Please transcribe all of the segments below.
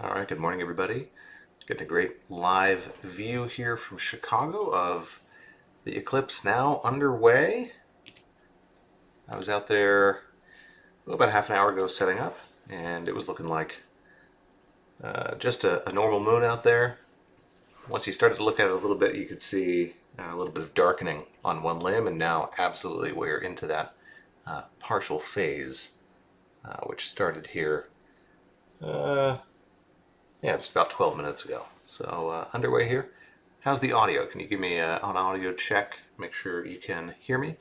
All right, good morning, everybody. Getting a great live view here from Chicago of the eclipse now underway. I was out there about half an hour ago setting up, and it was looking like just a normal moon out there. Once you started to look at it a little bit, you could see a little bit of darkening on one limb, and now absolutely we're into that partial phase, which started here yeah, just about 12 minutes ago. So underway here. How's the audio? Can you give me an audio check? Make sure you can hear me.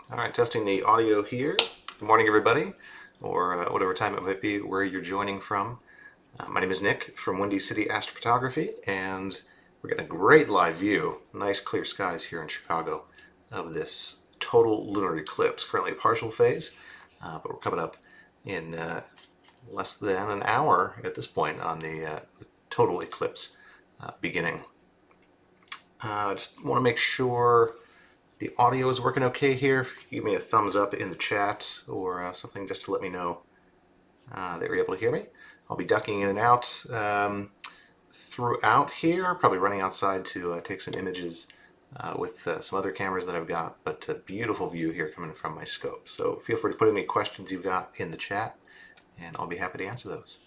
All right, testing the audio here. Good morning, everybody, or whatever time it might be where you're joining from. My name is Nick from Windy City Astrophotography, and we're getting a great live view, nice clear skies here in Chicago, of this total lunar eclipse. Currently a partial phase, but we're coming up in less than an hour at this point on the total eclipse beginning. I just want to make sure the audio is working okay here. If you give me a thumbs up in the chat or something just to let me know that you're able to hear me. I'll be ducking in and out throughout here, probably running outside to take some images with some other cameras that I've got, but a beautiful view here coming from my scope. So feel free to put any questions you've got in the chat, and I'll be happy to answer those.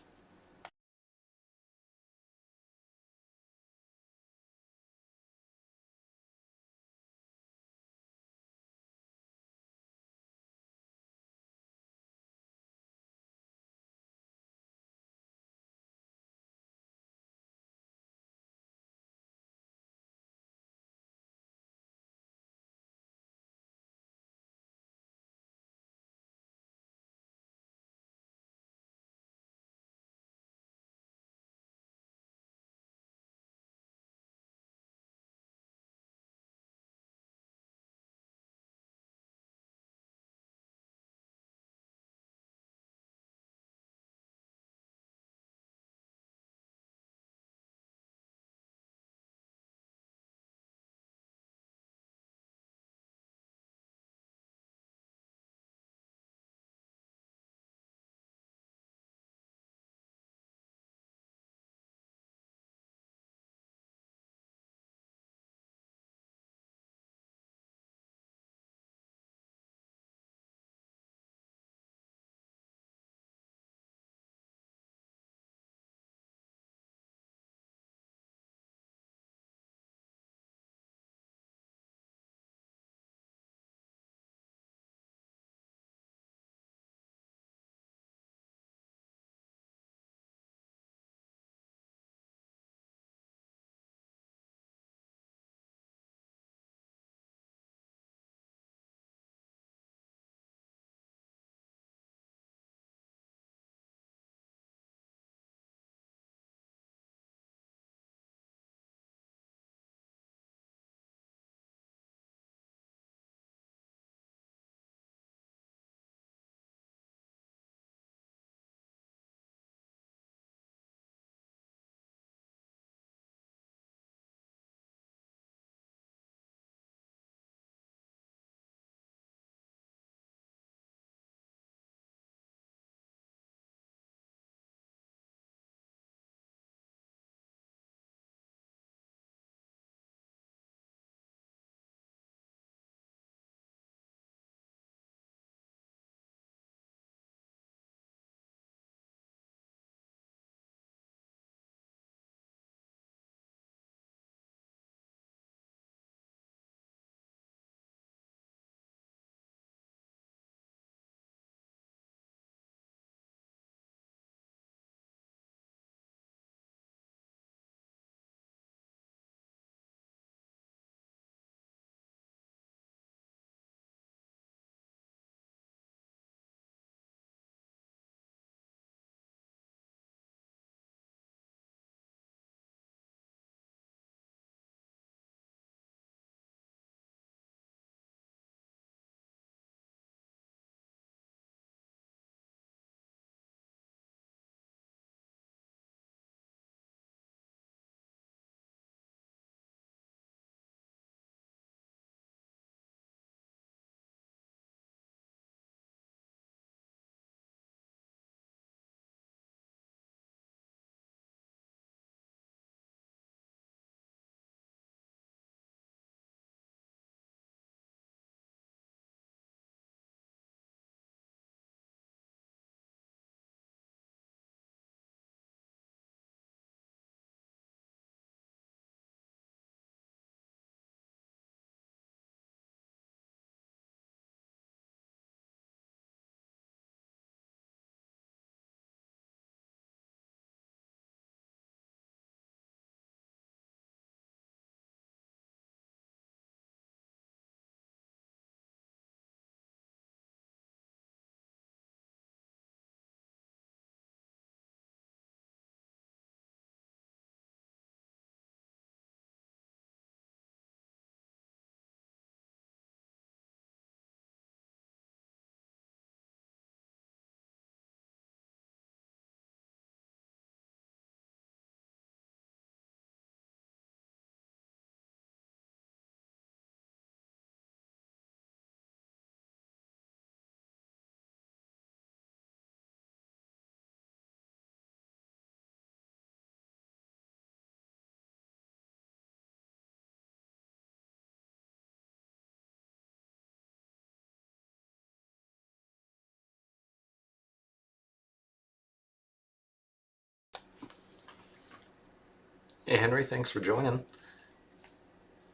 Hey Henry, thanks for joining.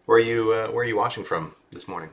Where are you watching from this morning?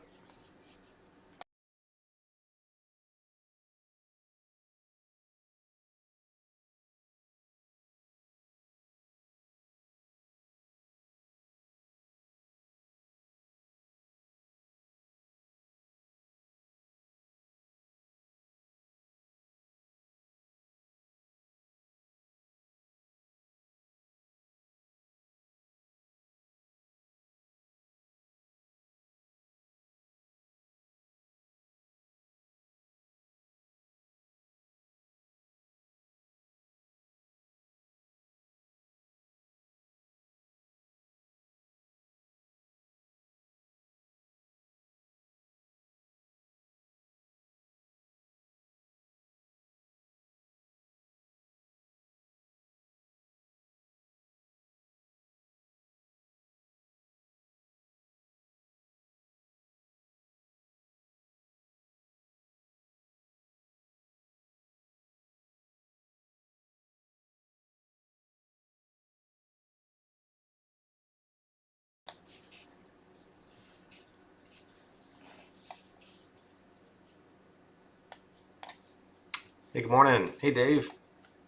Hey, good morning. Hey Dave,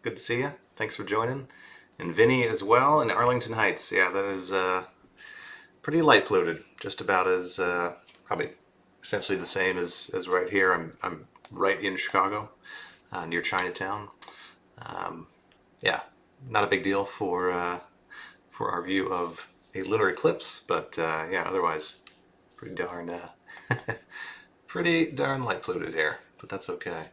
good to see you. Thanks for joining. And Vinny as well in Arlington Heights. Yeah, that is pretty light polluted. Just about as probably essentially the same as right here. I'm right in Chicago, near Chinatown. Um, yeah, not a big deal for our view of a lunar eclipse, but yeah, otherwise pretty darn pretty darn light polluted here. But that's okay.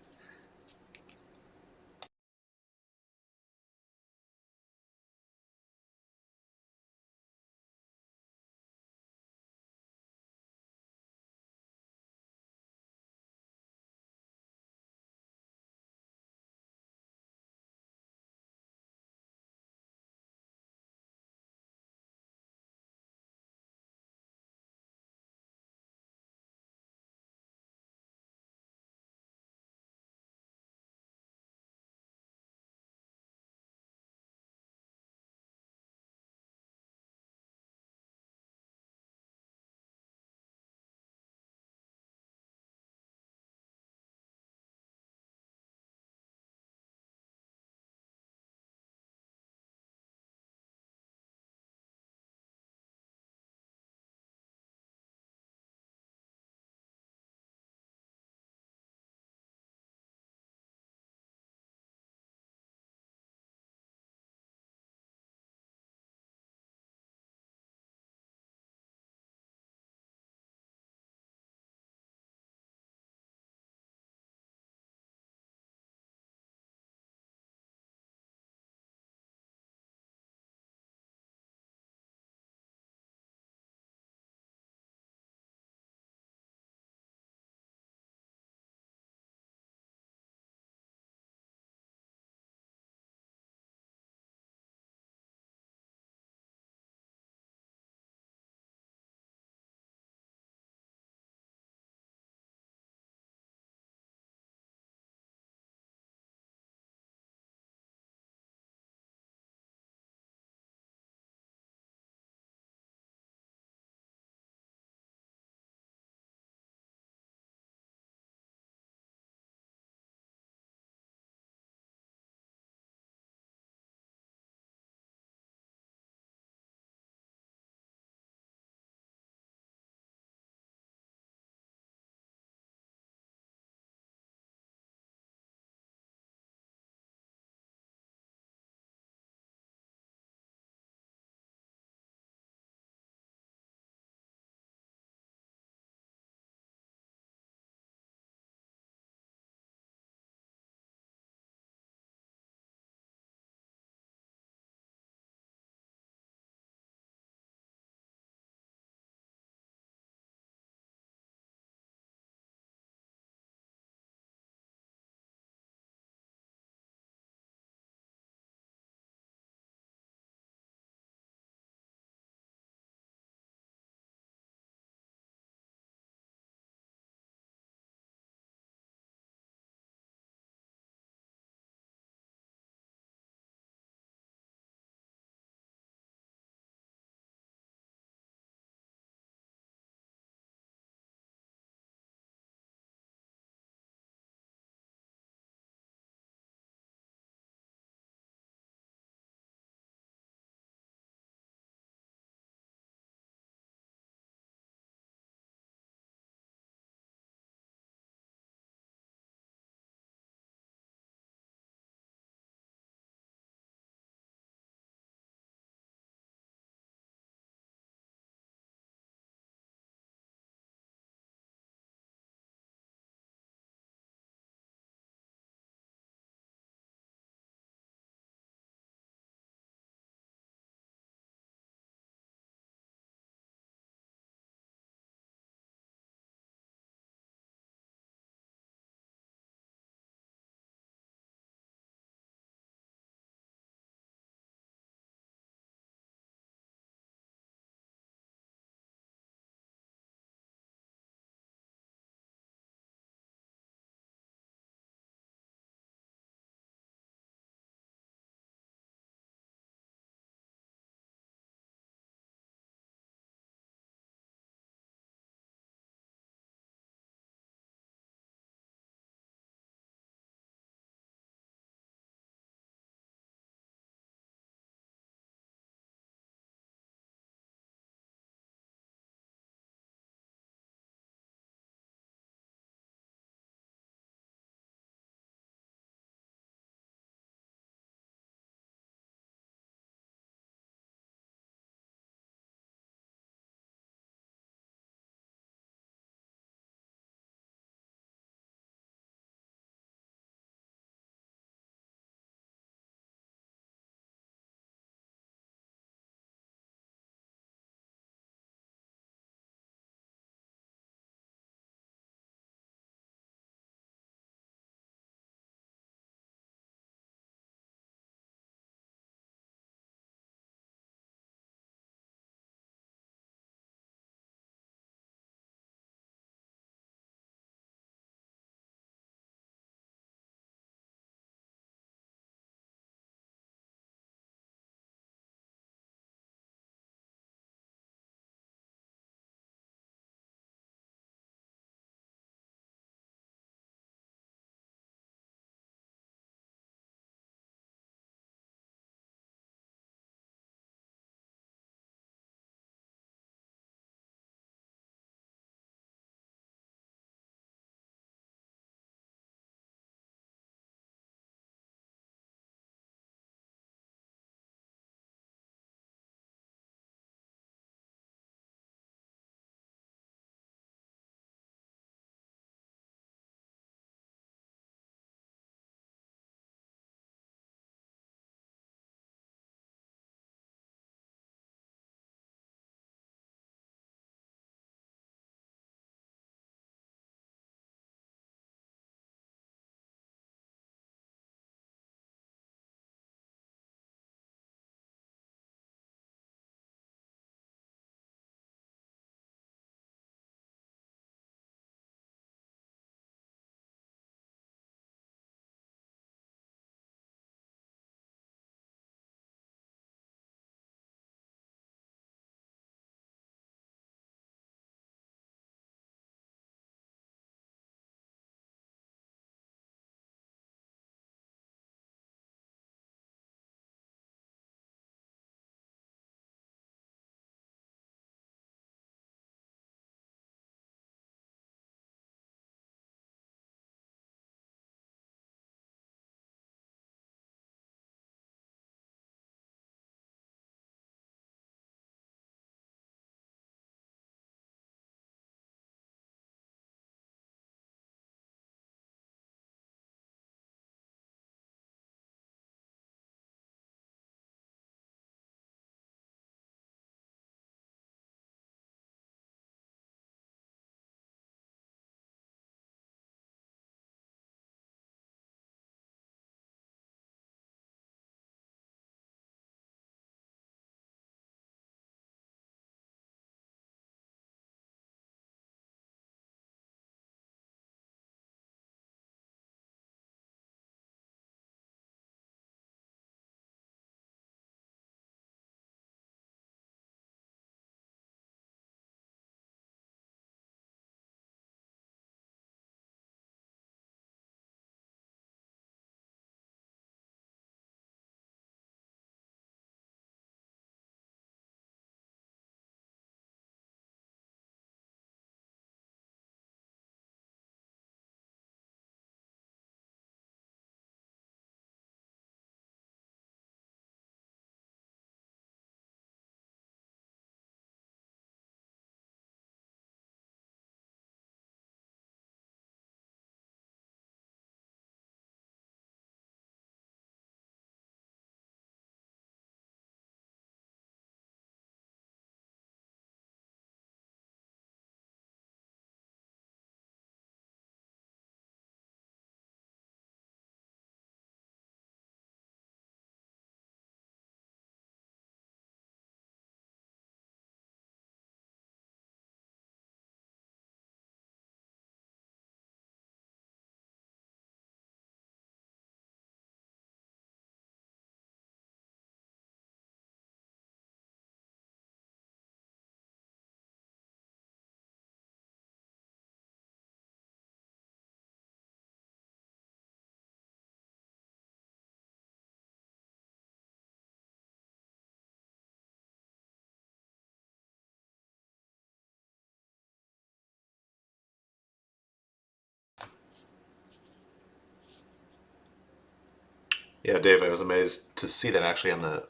Yeah, Dave, I was amazed to see that actually on the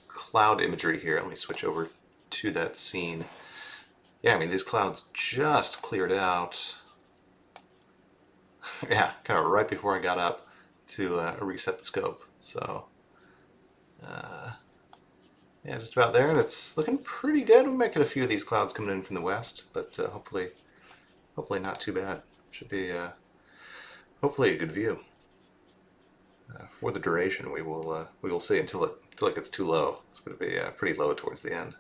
cloud imagery here. Let me switch over to that scene. Yeah, I mean, these clouds just cleared out. Yeah, kind of right before I got up to reset the scope. So, yeah, just about there, and it's looking pretty good. We might get a few of these clouds coming in from the west, but hopefully not too bad. Should be hopefully a good view for the duration. We will see until it gets too low. It's going to be pretty low towards the end.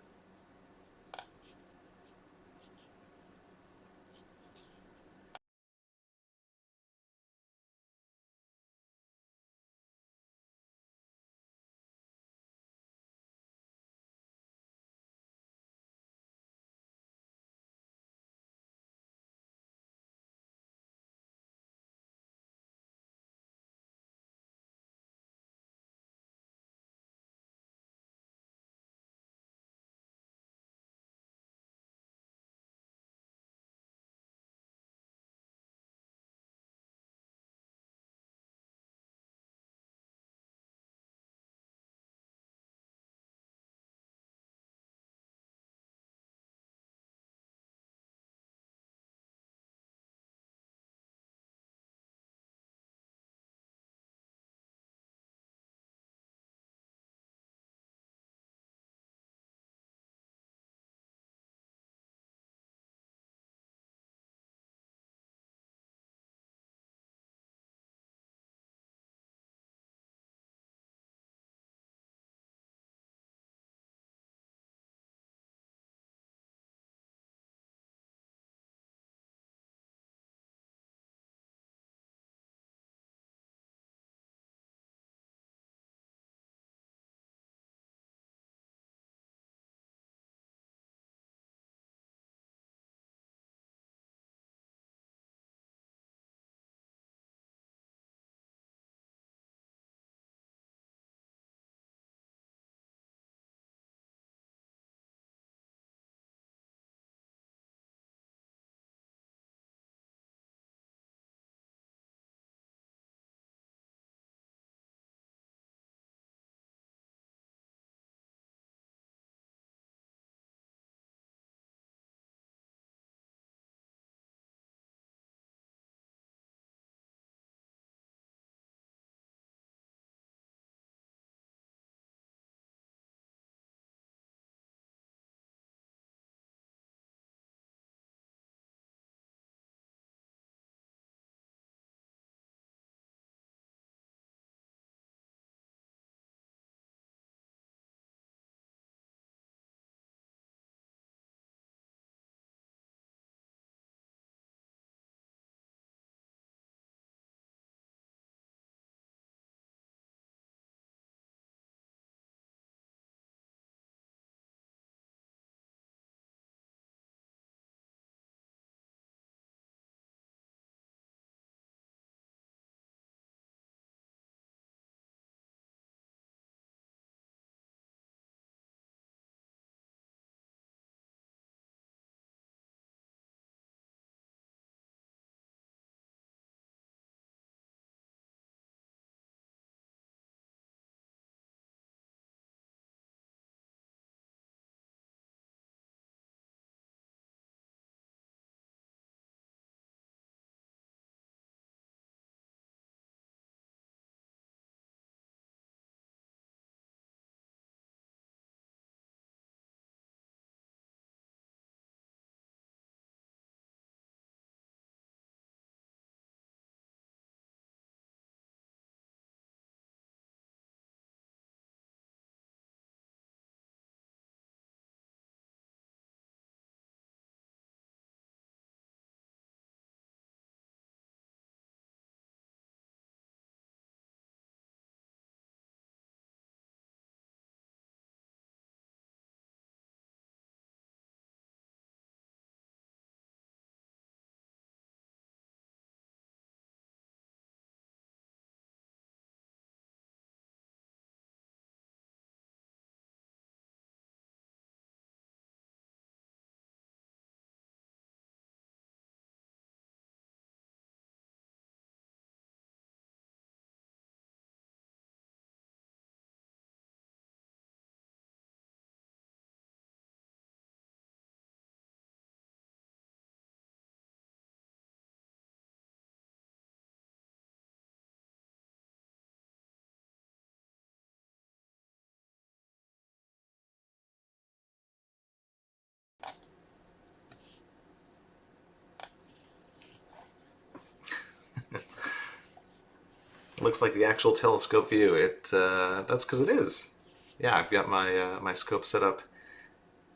It looks like the actual telescope view. That's because it is. Yeah, I've got my my scope set up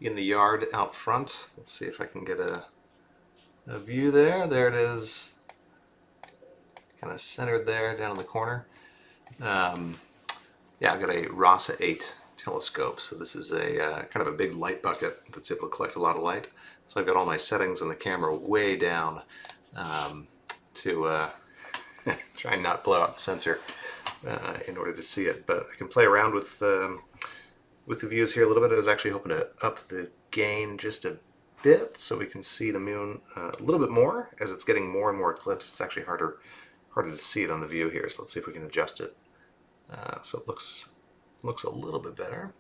in the yard out front. Let's see if I can get a view there. There it is, kind of centered there down in the corner. Um, yeah, I've got a RASA 8 telescope. So this is a kind of a big light bucket that's able to collect a lot of light. So I've got all my settings on the camera way down to try and not blow out the sensor in order to see it. But I can play around with the views here a little bit. I was actually hoping to up the gain just a bit so we can see the moon a little bit more. As it's getting more and more eclipsed, it's actually harder to see it on the view here. So let's see if we can adjust it so it looks a little bit better.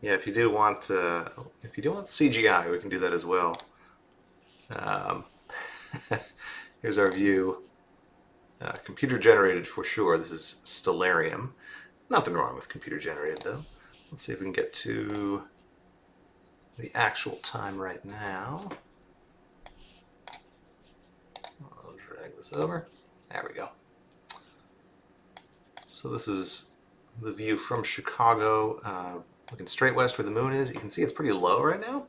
Yeah, if you do want CGI, we can do that as well. Um, here's our view. Computer generated for sure. This is stellarium. Nothing wrong with computer generated though. Let's see if we can get to the actual time right now. I'll drag this over. There we go. So this is the view from Chicago, looking straight west where the moon is. You can see it's pretty low right now.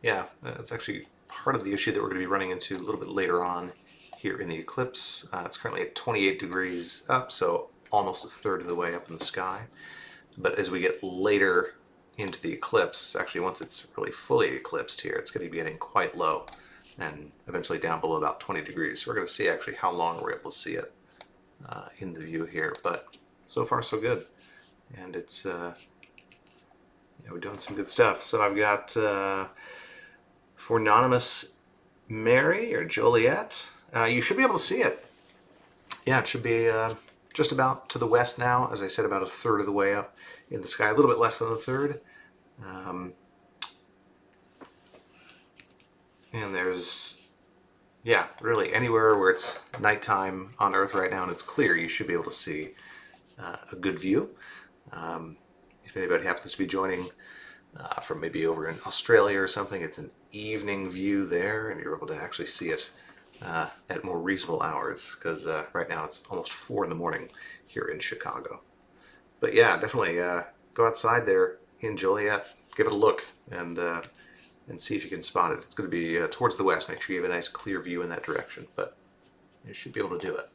Yeah, that's actually part of the issue that we're going to be running into a little bit later on here in the eclipse. It's currently at 28 degrees up, so almost a third of the way up in the sky. But as we get later into the eclipse, actually once it's really fully eclipsed here, it's going to be getting quite low and eventually down below about 20 degrees. So we're going to see actually how long we're able to see it in the view here. But so far so good. And it's, yeah, we're doing some good stuff. So I've got for Anonymous Mary or Joliet, you should be able to see it. Yeah, it should be just about to the west now. As I said, about a third of the way up in the sky, a little bit less than a third. And there's, yeah, really anywhere where it's nighttime on Earth right now and it's clear, you should be able to see a good view. If anybody happens to be joining from maybe over in Australia or something, it's an evening view there and you're able to actually see it at more reasonable hours, because right now it's almost 4 in the morning here in Chicago. But yeah, definitely go outside there in Joliet, give it a look, and see if you can spot it. It's going to be towards the west. Make sure you have a nice clear view in that direction, but you should be able to do it.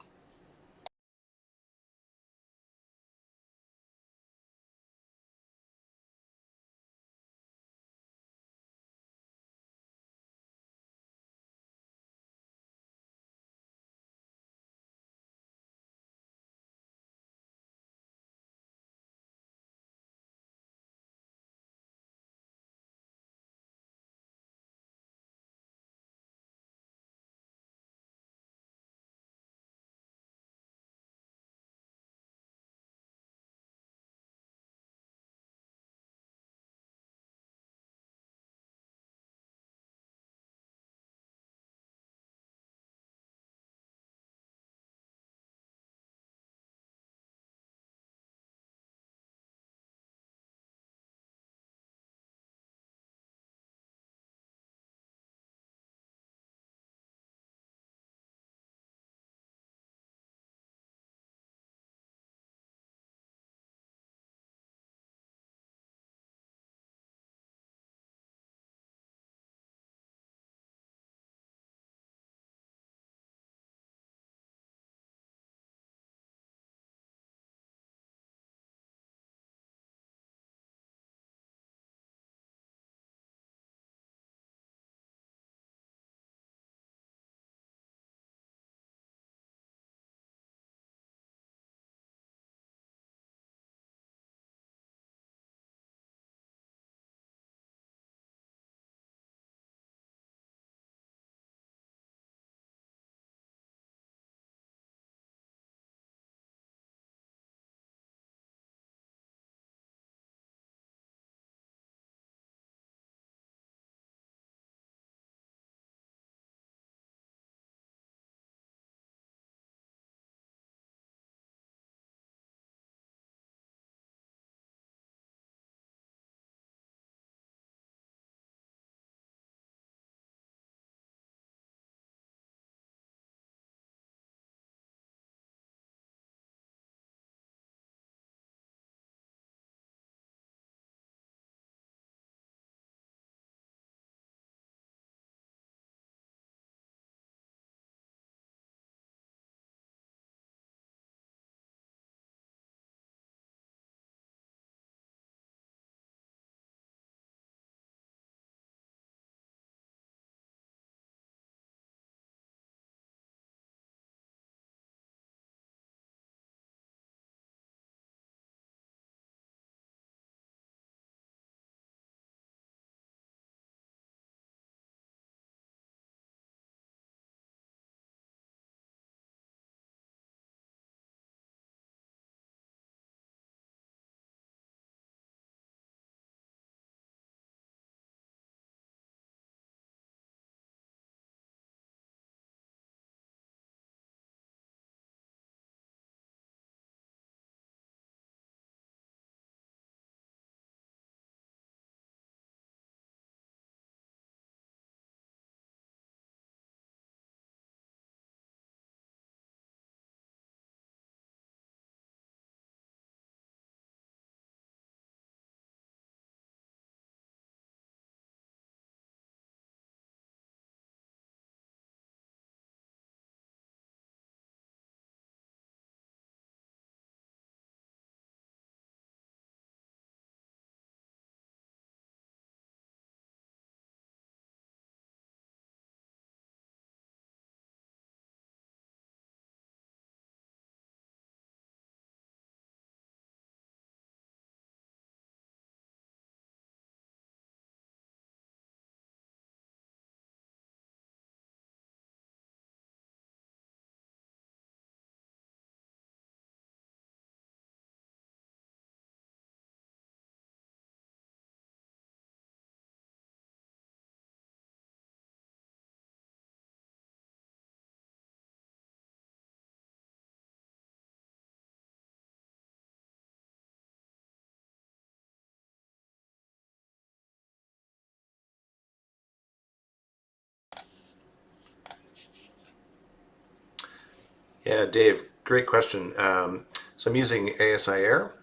Yeah, Dave, great question. So I'm using ASI Air,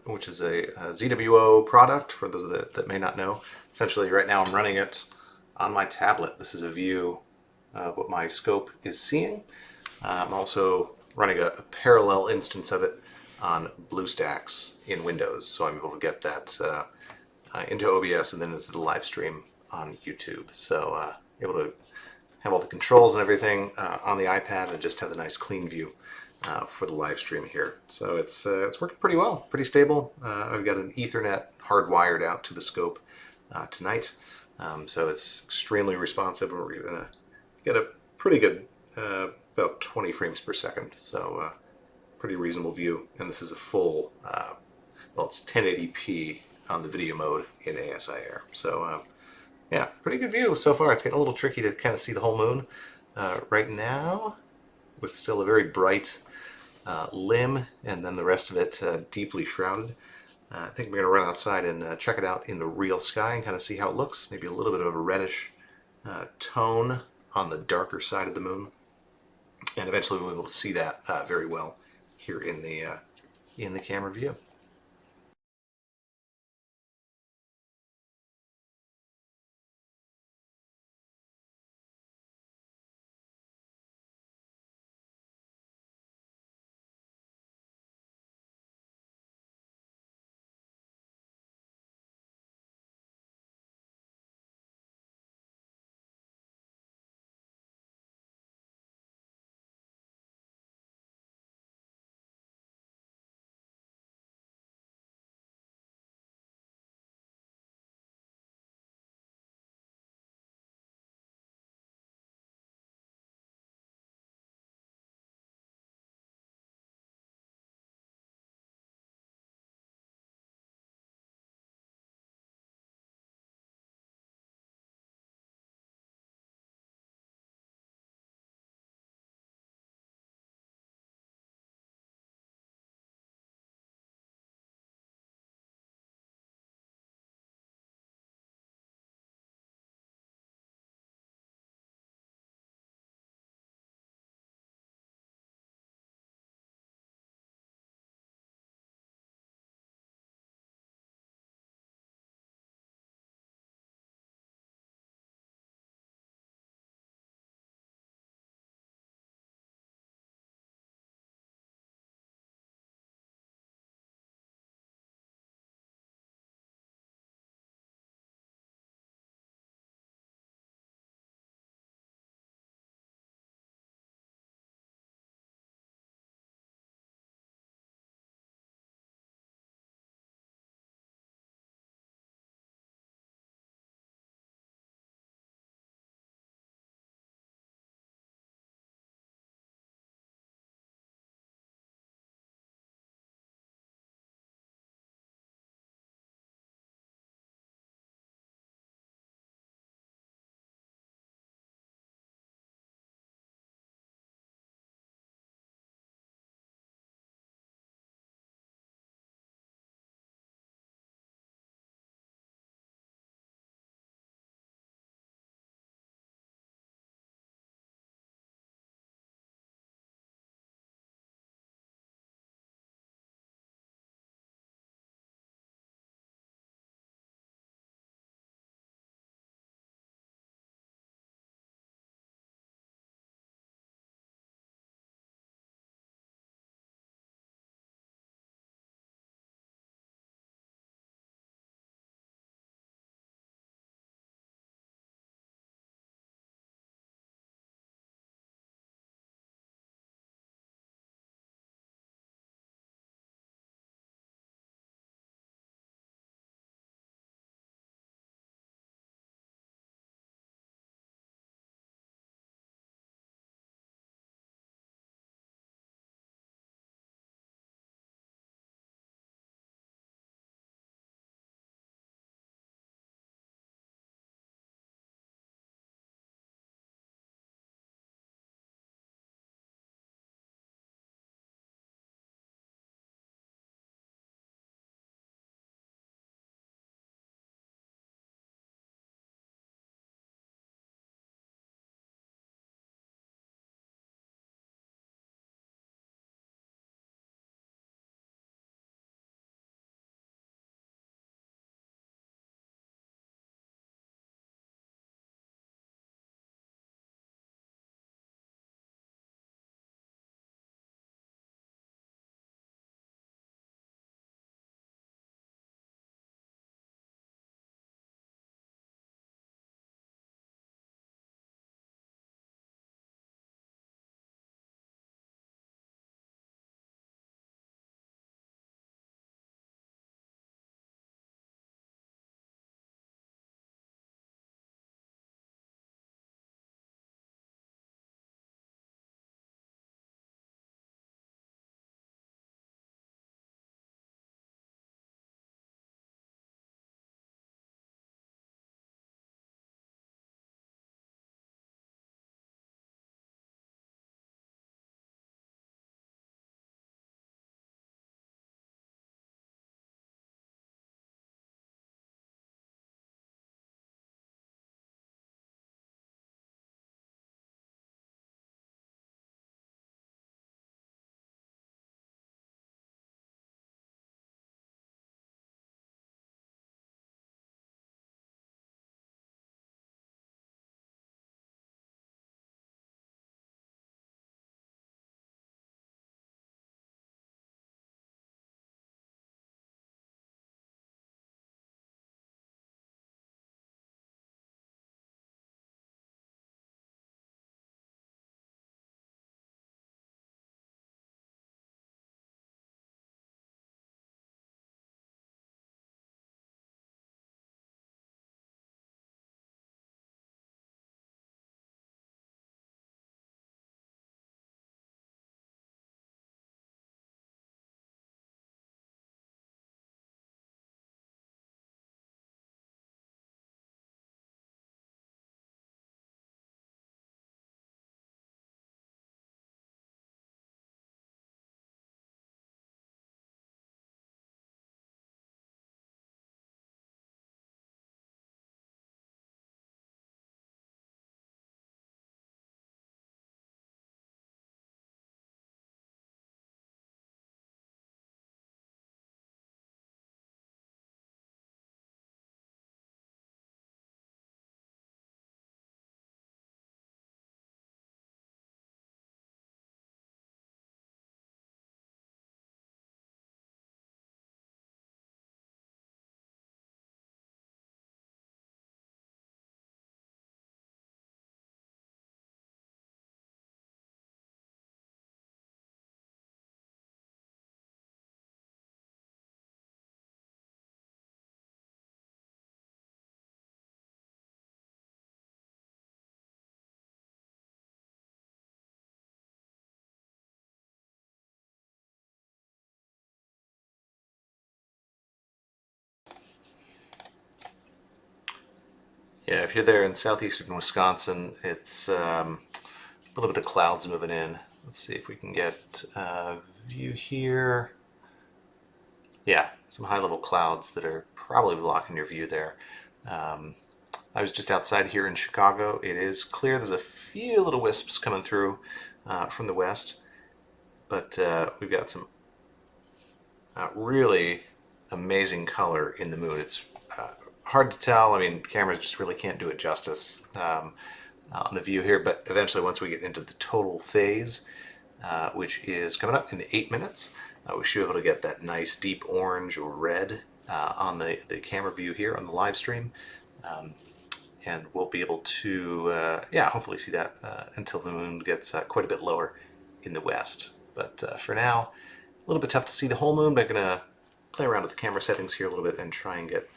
which is a ZWO product for those that may not know. Essentially, right now I'm running it on my tablet. This is a view of what my scope is seeing. I'm also running a parallel instance of it on BlueStacks in Windows, so I'm able to get that into OBS and then into the live stream on YouTube. So able to have all the controls and everything on the iPad and just have the nice clean view for the live stream here. So it's working pretty well, pretty stable. I've got an Ethernet hardwired out to the scope tonight, so it's extremely responsive. We're gonna get a pretty good about 20 frames per second, so pretty reasonable view. And this is a full, well, it's 1080p on the video mode in ASI Air. So yeah, pretty good view so far. It's getting a little tricky to kind of see the whole moon right now, with still a very bright limb, and then the rest of it deeply shrouded. I think we're going to run outside and check it out in the real sky and kind of see how it looks. Maybe a little bit of a reddish tone on the darker side of the moon, and eventually we'll be able to see that very well here in the camera view. Yeah, if you're there in southeastern Wisconsin, it's a little bit of clouds moving in. Let's see if we can get a view here. Yeah, some high-level clouds that are probably blocking your view there. Um, I was just outside here in Chicago. It is clear. There's a few little wisps coming through from the west, but we've got some really amazing color in the moon. It's hard to tell. I mean, cameras just really can't do it justice on the view here, but eventually once we get into the total phase, which is coming up in 8 minutes, we should be able to get that nice deep orange or red on the camera view here on the live stream. And we'll be able to, yeah, hopefully see that until the moon gets quite a bit lower in the west. But for now, a little bit tough to see the whole moon, but I'm going to play around with the camera settings here a little bit and try and get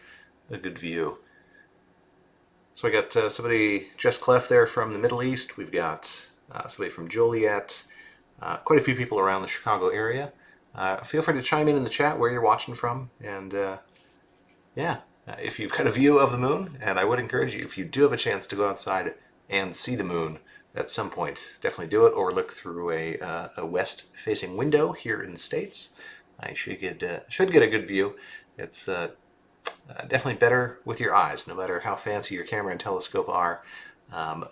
a good view. So I got somebody just left there from the Middle East. We've got somebody from Joliet, quite a few people around the Chicago area. Feel free to chime in the chat where you're watching from, and yeah, if you've got a view of the moon, and I would encourage you, if you do have a chance to go outside and see the moon at some point, definitely do it, or look through a west-facing window here in the States. I should get a good view. It's definitely better with your eyes, no matter how fancy your camera and telescope are,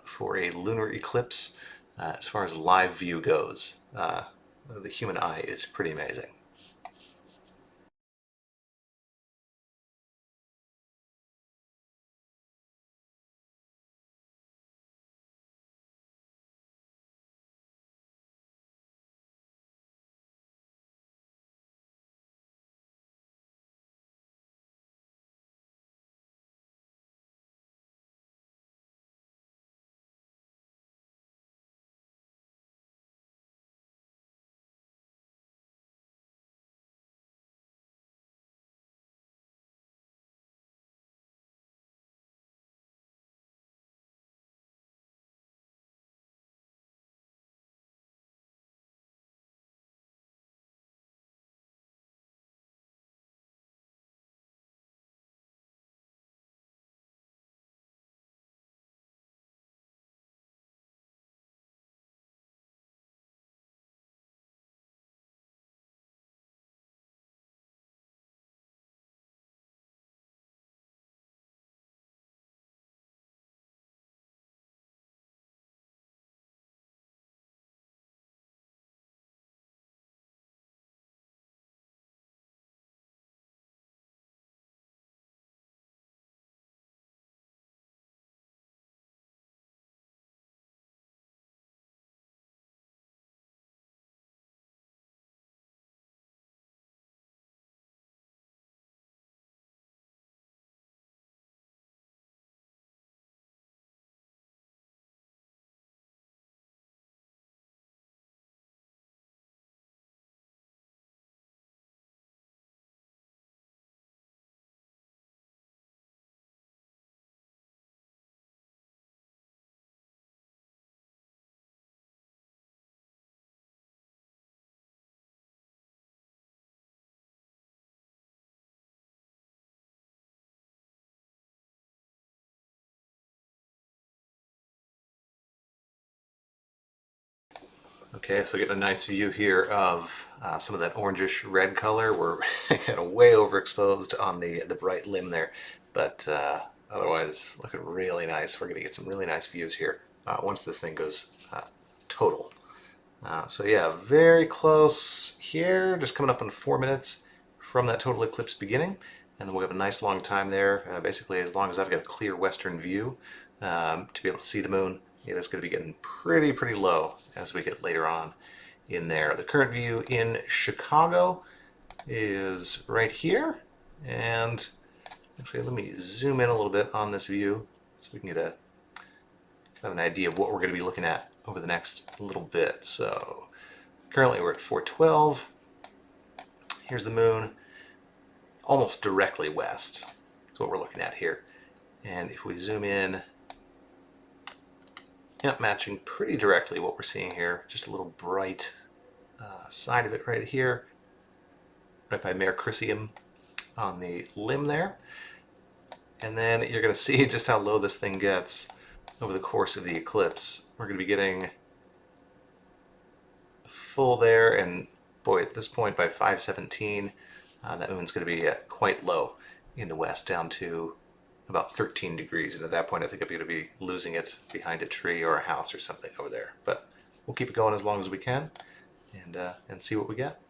for a lunar eclipse. As far as live view goes, the human eye is pretty amazing. Okay, so getting a nice view here of some of that orangish red color. We're kind of way overexposed on the bright limb there, but otherwise looking really nice. We're going to get some really nice views here once this thing goes total. So yeah, very close here, just coming up in 4 minutes from that total eclipse beginning, and then we'll have a nice long time there, basically as long as I've got a clear western view to be able to see the moon. It is going to be getting pretty low as we get later on in there. The current view in Chicago is right here, and actually let me zoom in a little bit on this view so we can get a kind of an idea of what we're going to be looking at over the next little bit. So currently we're at 412. Here's the moon, almost directly west. That's what we're looking at here. And if we zoom in, yep, matching pretty directly what we're seeing here. Just a little bright side of it right here, right by Mare Crisium on the limb there. And then you're going to see just how low this thing gets over the course of the eclipse. We're going to be getting full there, and boy, at this point by 5:17, that moon's going to be quite low in the west, down to about 13 degrees. And at that point, I think I'm going to be losing it behind a tree or a house or something over there. But we'll keep it going as long as we can, and see what we get.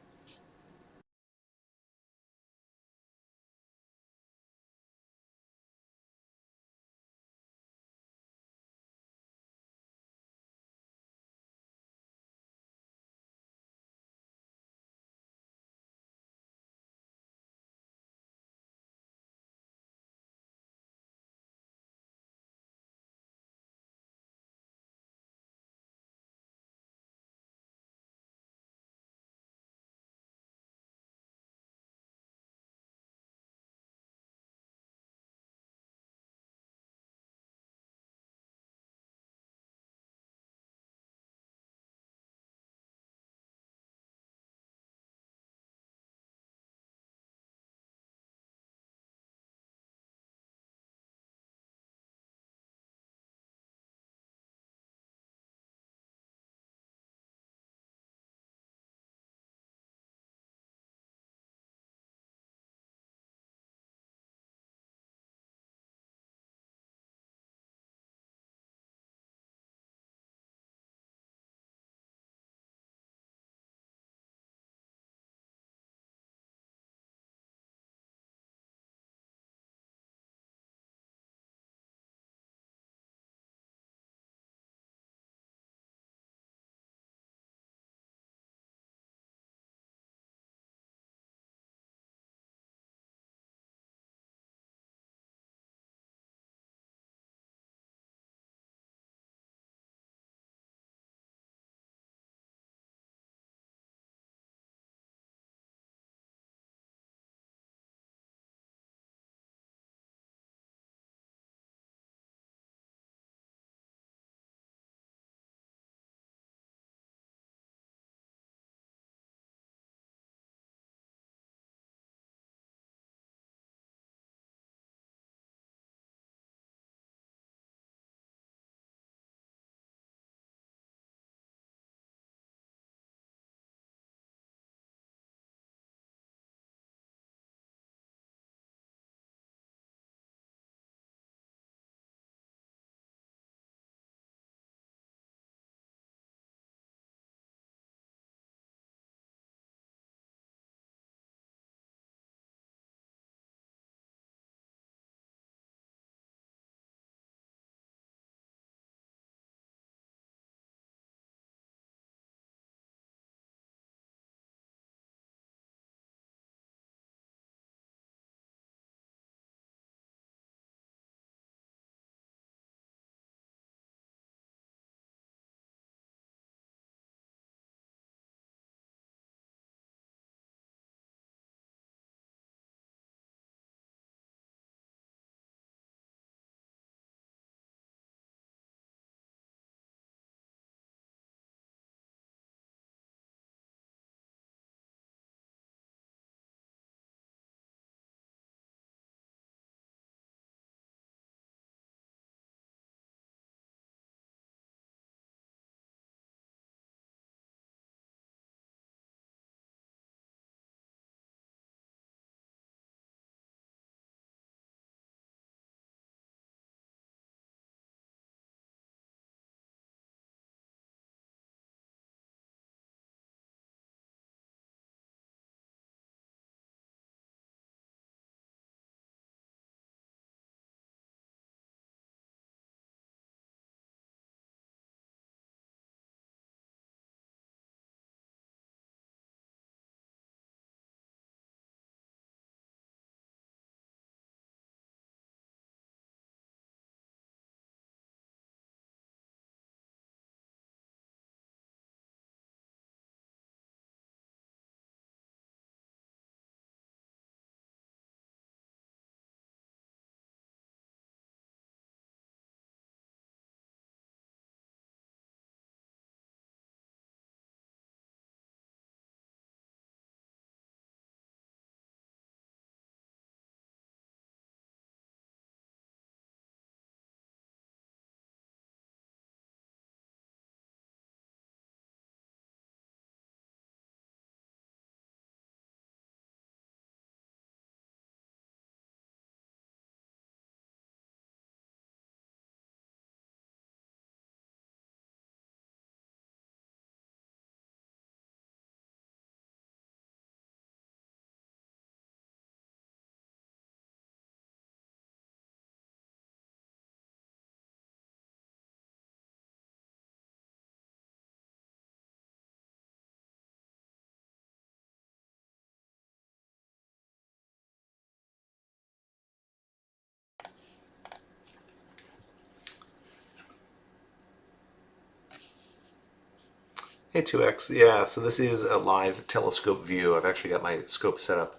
Hey 2X, yeah, so this is a live telescope view. I've actually got my scope set up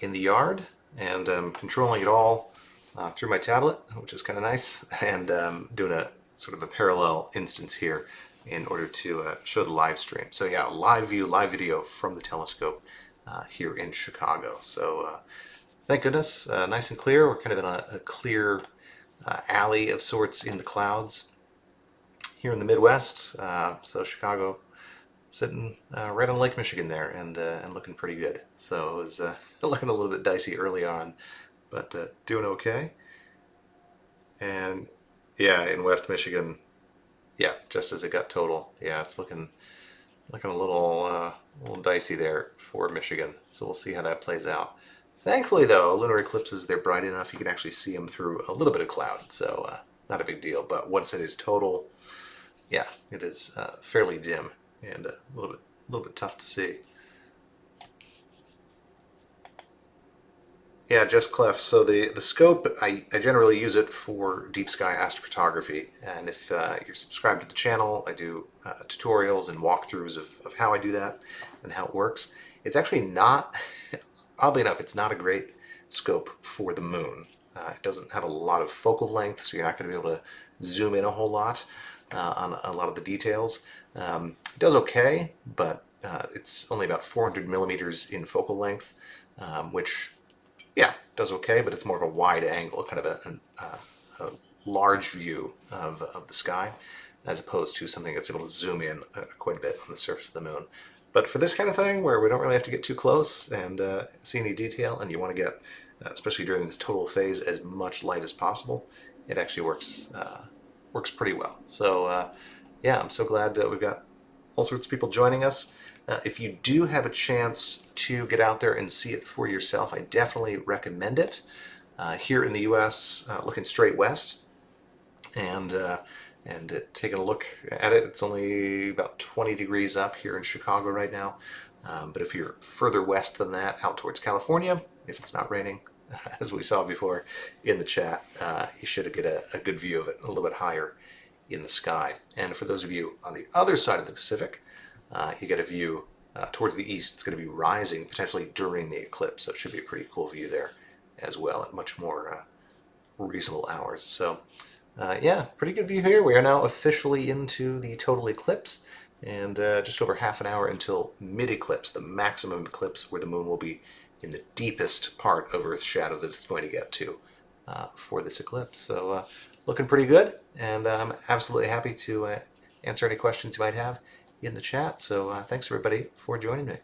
in the yard, and I'm controlling it all through my tablet, which is kind of nice, and doing a sort of a parallel instance here in order to show the live stream. So yeah, live view, live video from the telescope here in Chicago. So thank goodness, nice and clear. We're kind of in a clear alley of sorts in the clouds here in the Midwest. So Chicago sitting right on Lake Michigan there, and looking pretty good. So it was looking a little bit dicey early on, but doing okay. And yeah, in West Michigan, yeah, just as it got total, yeah, it's looking a little dicey there for Michigan. So we'll see how that plays out. Thankfully, though, lunar eclipses, they're bright enough you can actually see them through a little bit of cloud, so not a big deal. But once it is total, yeah, it is fairly dim and a little bit tough to see. Yeah, just Clef. So the scope, I generally use it for deep sky astrophotography. And if you're subscribed to the channel, I do tutorials and walkthroughs of how I do that and how it works. It's actually not, oddly enough, it's not a great scope for the moon. It doesn't have a lot of focal length, so you're not going to be able to zoom in a whole lot on a lot of the details. It does okay, but it's only about 400 millimeters in focal length, which yeah, does okay, but it's more of a wide angle, kind of a large view of the sky, as opposed to something that's able to zoom in quite a bit on the surface of the moon. But for this kind of thing, where we don't really have to get too close and see any detail, and you want to get, especially during this total phase, as much light as possible, it actually works pretty well. So yeah, I'm so glad that we've got all sorts of people joining us. If you do have a chance to get out there and see it for yourself, I definitely recommend it. Here in the U.S., looking straight west and taking a look at it, it's only about 20 degrees up here in Chicago right now. But if you're further west than that, out towards California, if it's not raining, as we saw before in the chat, you should get a good view of it a little bit higher in the sky. And for those of you on the other side of the Pacific, you get a view towards the east. It's going to be rising potentially during the eclipse, so it should be a pretty cool view there as well at much more reasonable hours. So yeah, pretty good view here. We are now officially into the total eclipse, and just over half an hour until mid-eclipse, the maximum eclipse where the moon will be in the deepest part of Earth's shadow that it's going to get to for this eclipse. So looking pretty good, and I'm absolutely happy to answer any questions you might have in the chat. So thanks everybody for joining me.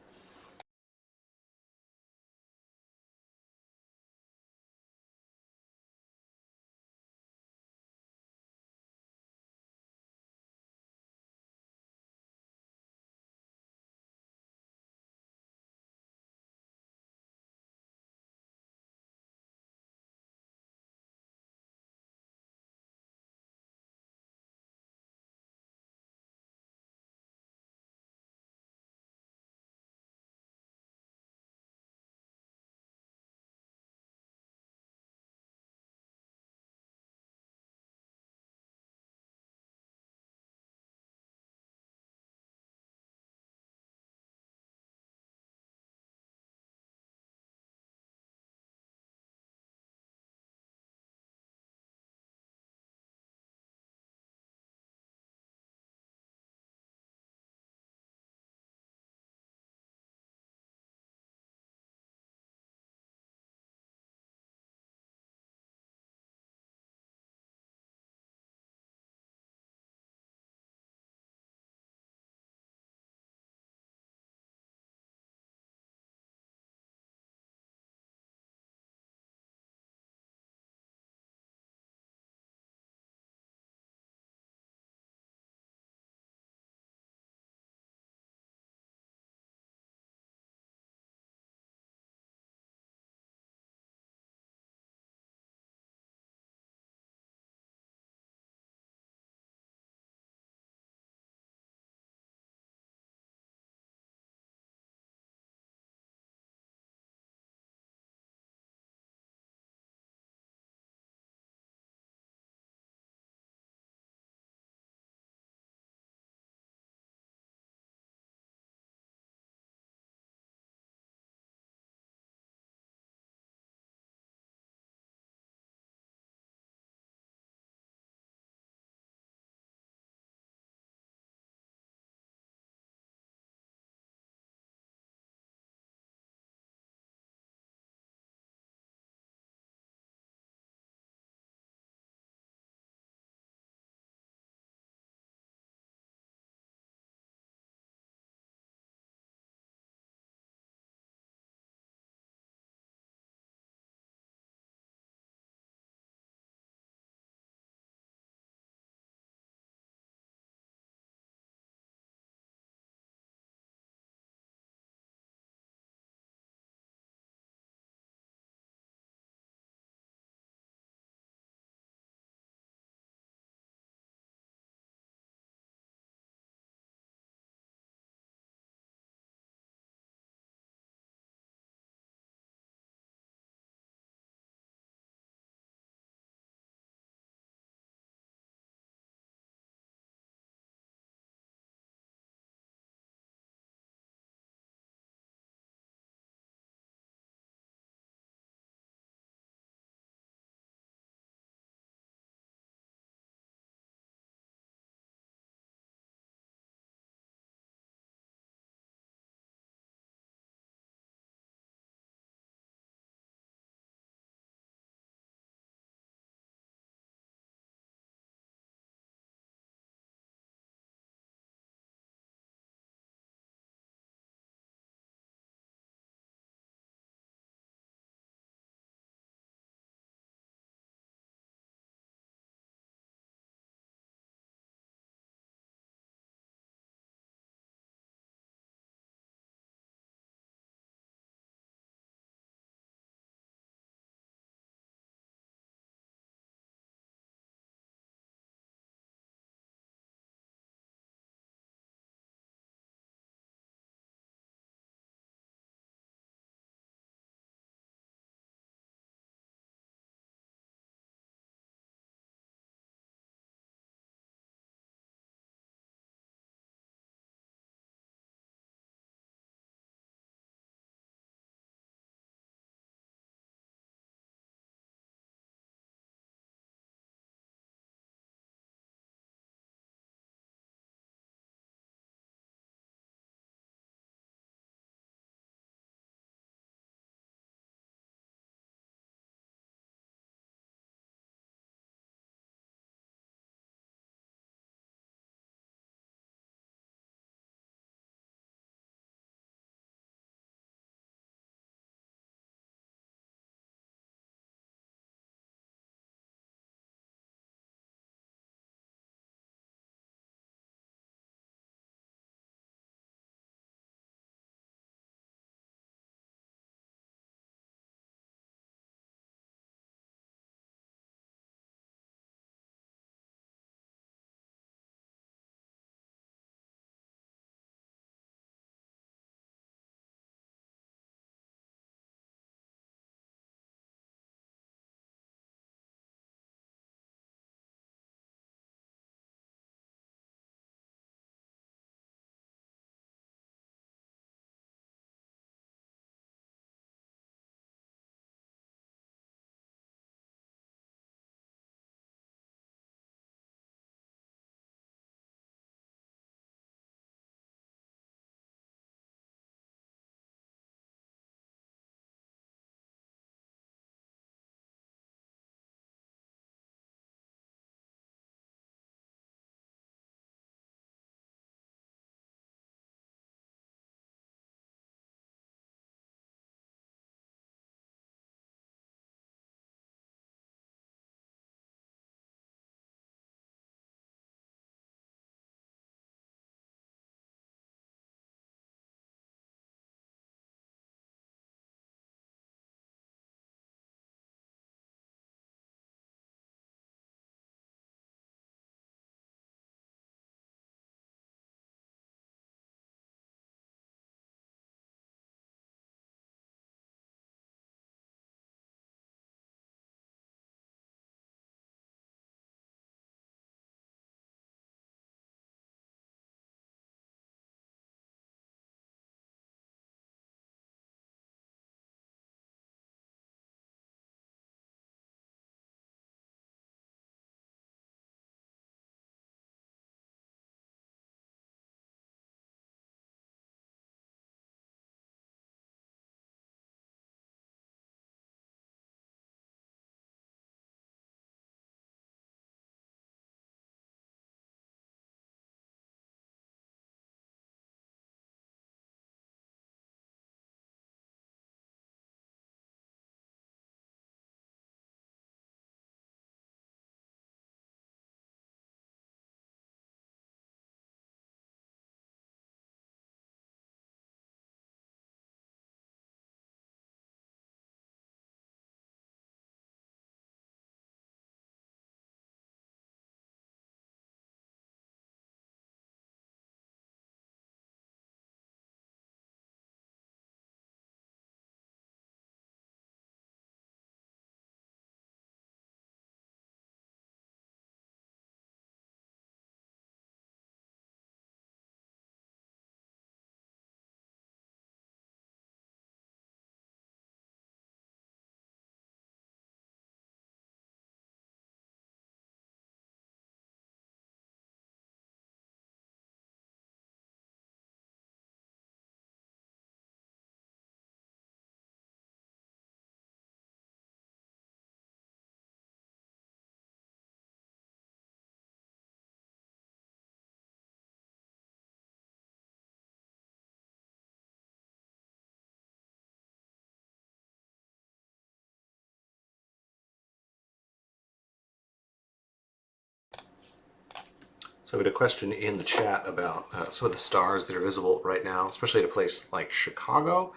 So we had a question in the chat about some of the stars that are visible right now, especially at a place like Chicago.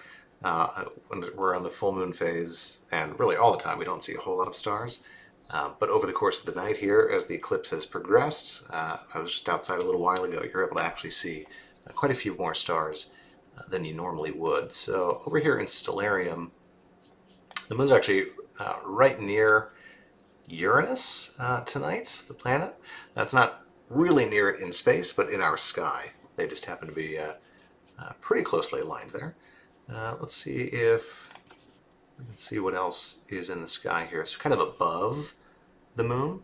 When we're on the full moon phase, and really all the time, we don't see a whole lot of stars. But over the course of the night here, as the eclipse has progressed, I was just outside a little while ago, you're able to actually see quite a few more stars than you normally would. So over here in stellarium, the moon's actually right near Uranus tonight, the planet. That's not really near it in space, but in our sky. They just happen to be pretty closely aligned there. Let's see if we can see what else is in the sky here. So kind of above the moon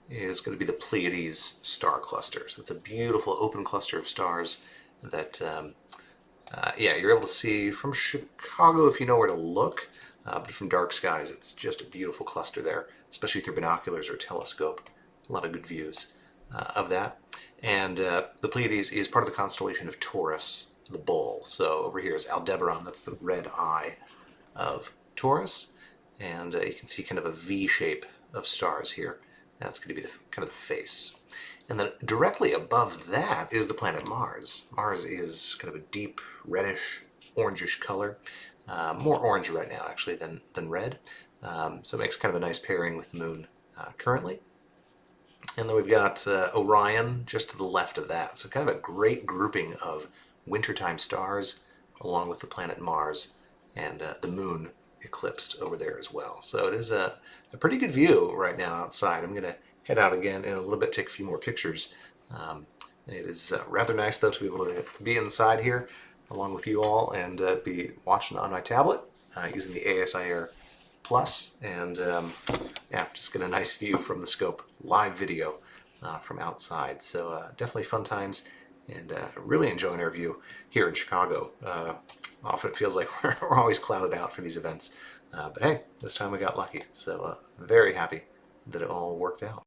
is going to be the Pleiades star cluster. So it's a beautiful open cluster of stars that, yeah, you're able to see from Chicago if you know where to look. But from dark skies, it's just a beautiful cluster there, especially through binoculars or telescope. A lot of good views of that. And the Pleiades is part of the constellation of Taurus, the bull. So over here is Aldebaran, that's the red eye of Taurus. And you can see kind of a V shape of stars here. That's going to be the kind of the face. And then directly above that is the planet Mars. Mars is kind of a deep reddish, orangish color. More orange right now, actually, than red. So it makes kind of a nice pairing with the moon currently. And then we've got Orion just to the left of that. So kind of a great grouping of wintertime stars along with the planet Mars and the moon eclipsed over there as well. So it is a pretty good view right now outside. I'm going to head out again in a little bit, take a few more pictures. It is rather nice, though, to be able to be inside here along with you all and be watching on my tablet using the ASI Air Plus, and yeah, just get a nice view from the scope, live video from outside. So definitely fun times, and really enjoying our view here in Chicago. Often it feels like we're always clouded out for these events, but hey, this time we got lucky. So very happy that it all worked out.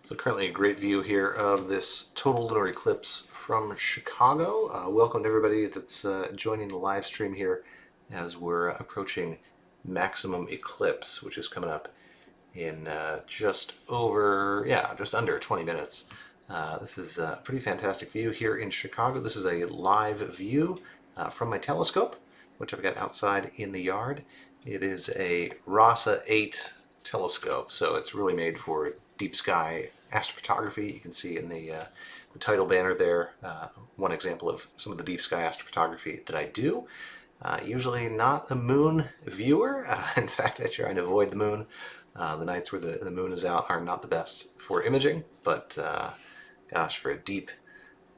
So currently a great view here of this total lunar eclipse from Chicago. Welcome to everybody that's joining the live stream here as we're approaching maximum eclipse, which is coming up in just under 20 minutes. This is a pretty fantastic view here in Chicago. This is a live view from my telescope, which I've got outside in the yard. It is a RASA 8 telescope, so it's really made for deep sky astrophotography. You can see in the title banner there one example of some of the deep sky astrophotography that I do. Usually not a moon viewer. In fact, I try and avoid the moon. The nights where the moon is out are not the best for imaging, but gosh, for a deep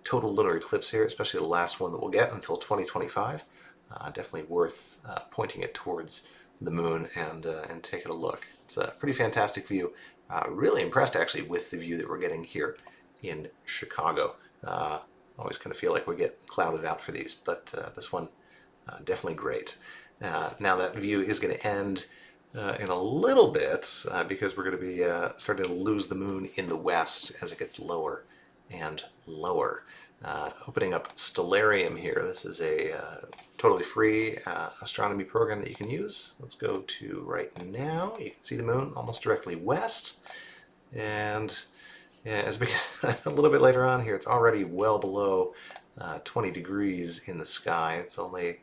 total lunar eclipse here, especially the last one that we'll get until 2025, definitely worth pointing it towards the moon and taking a look. It's a pretty fantastic view. Really impressed actually with the view that we're getting here in Chicago. Always kind of feel like we get clouded out for these, but this one definitely great. Now that view is going to end in a little bit because we're going to be starting to lose the moon in the west as it gets lower and lower. Opening up Stellarium here. This is a totally free astronomy program that you can use. Let's go to right now. You can see the moon almost directly west. And as we get a little bit later on here, it's already well below 20 degrees in the sky. It's only,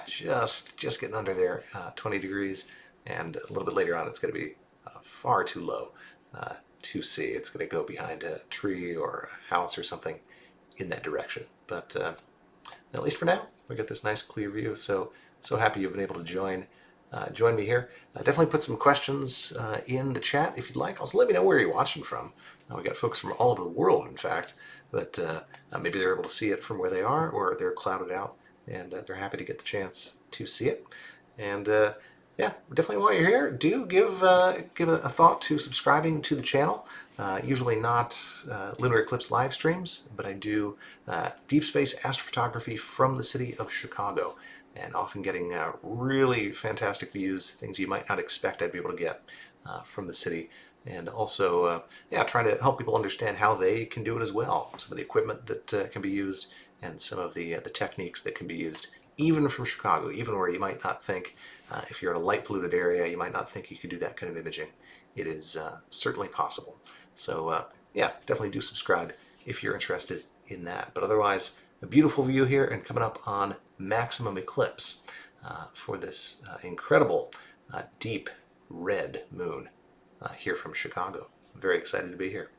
just getting under there, 20 degrees. And a little bit later on, it's going to be far too low to see. It's going to go behind a tree or a house or something in that direction. But at least for now, we got this nice clear view. So happy you've been able to join me here. Definitely put some questions in the chat if you'd like. Also, let me know where you're watching from. We got folks from all over the world, in fact, that maybe they're able to see it from where they are, or they're clouded out, and they're happy to get the chance to see it. And yeah, definitely while you're here, do give a thought to subscribing to the channel. Usually not lunar eclipse live streams, but I do deep space astrophotography from the city of Chicago, and often getting really fantastic views, things you might not expect I'd be able to get from the city. And also, trying to help people understand how they can do it as well. Some of the equipment that can be used, and some of the techniques that can be used, even from Chicago, even where you might not think, if you're in a light polluted area, you might not think you could do that kind of imaging. It is certainly possible. So definitely do subscribe if you're interested in that. But otherwise, a beautiful view here, and coming up on maximum eclipse for this incredible deep red moon here from Chicago. I'm very excited to be here.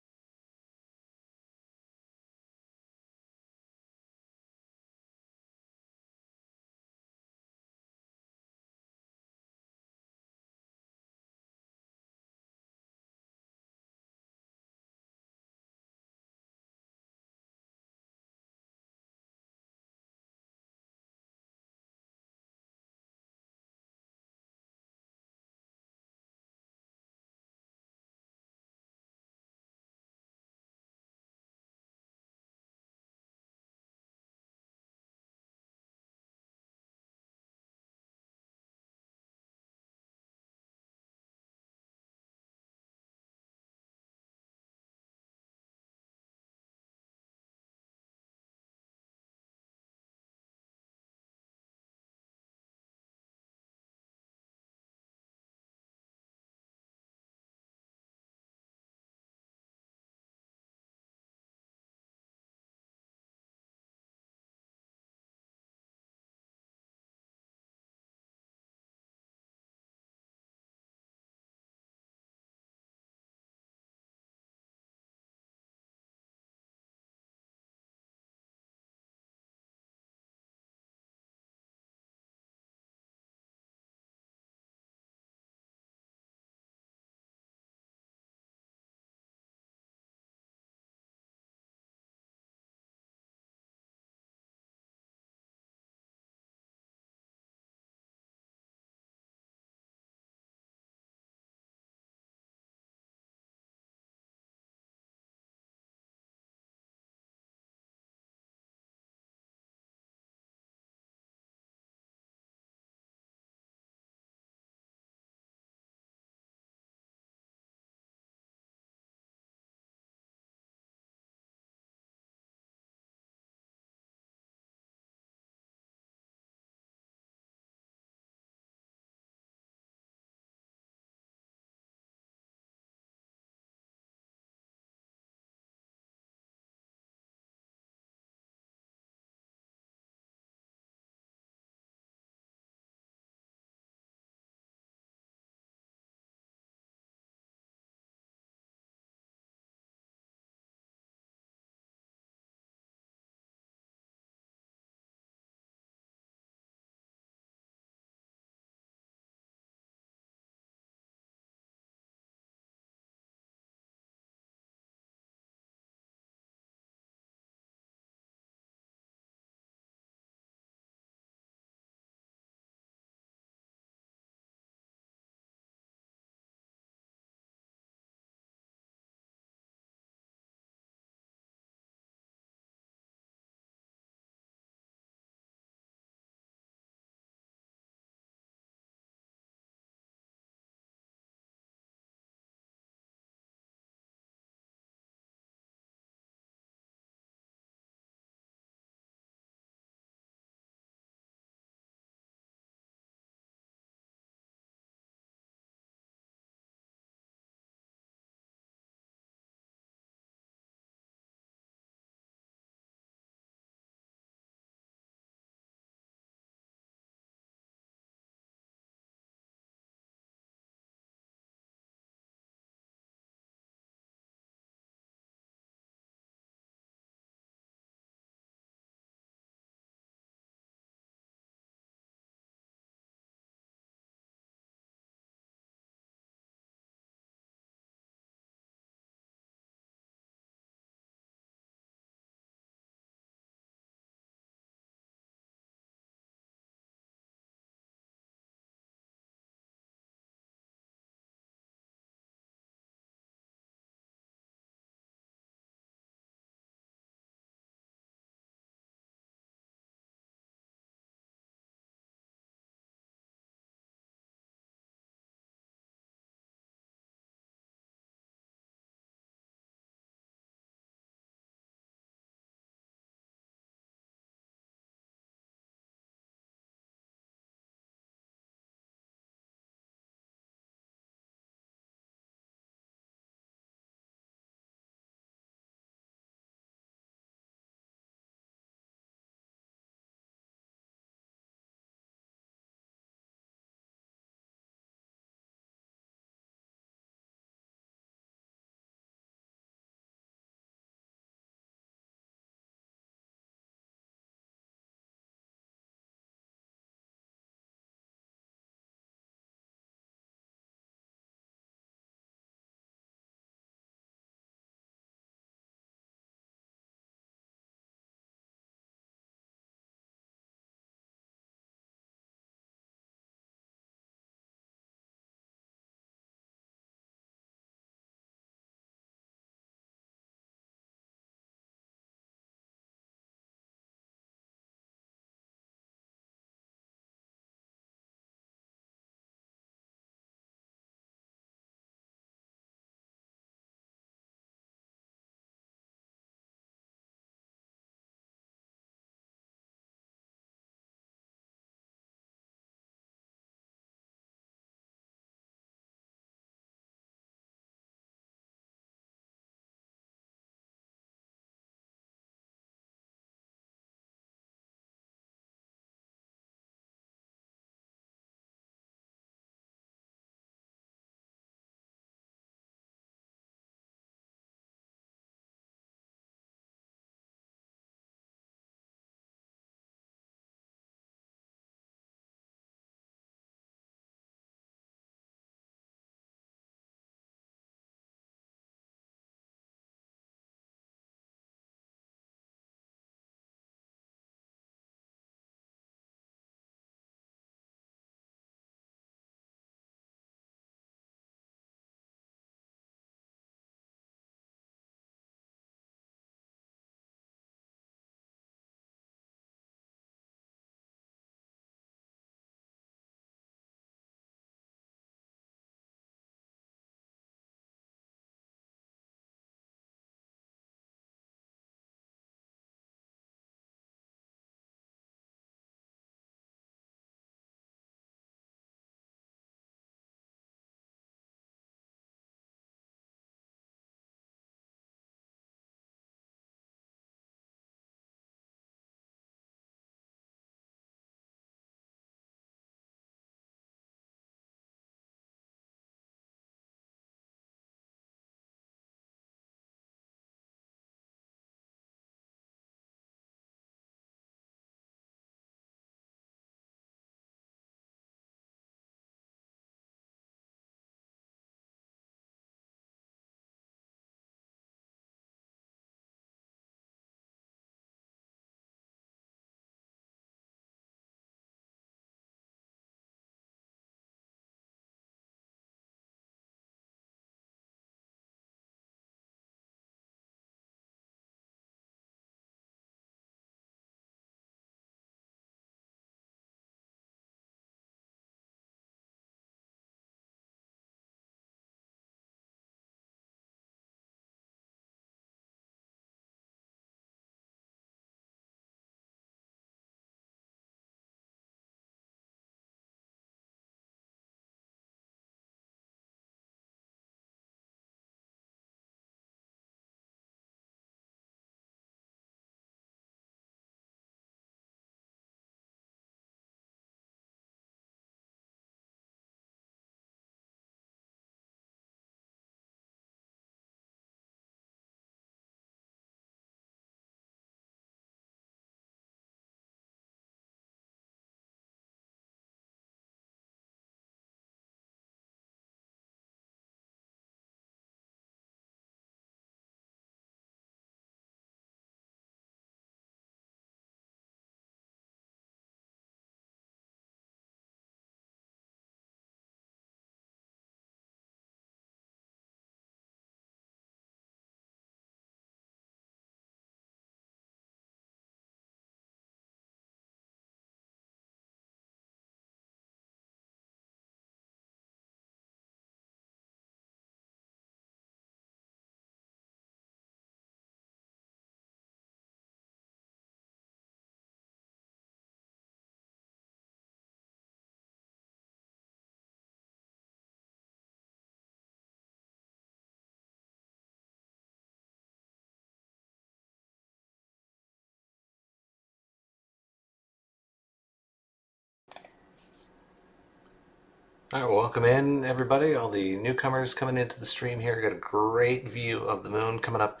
All right, welcome in everybody, all the newcomers coming into the stream here. Got a great view of the moon coming up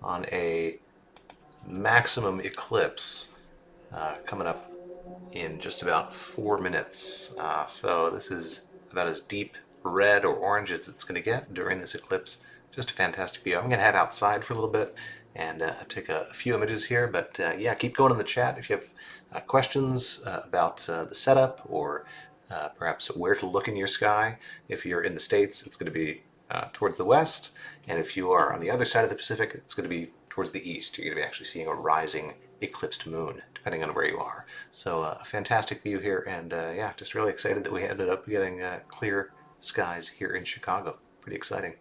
on a maximum eclipse coming up in just about 4 minutes. So this is about as deep red or orange as it's going to get during this eclipse. Just a fantastic view. I'm going to head outside for a little bit and take a few images here. But yeah, keep going in the chat if you have questions about the setup or perhaps where to look in your sky. If you're in the States, it's going to be towards the west. And if you are on the other side of the Pacific, it's going to be towards the east. You're going to be actually seeing a rising eclipsed moon, depending on where you are. So a fantastic view here, and yeah, just really excited that we ended up getting clear skies here in Chicago. Pretty exciting.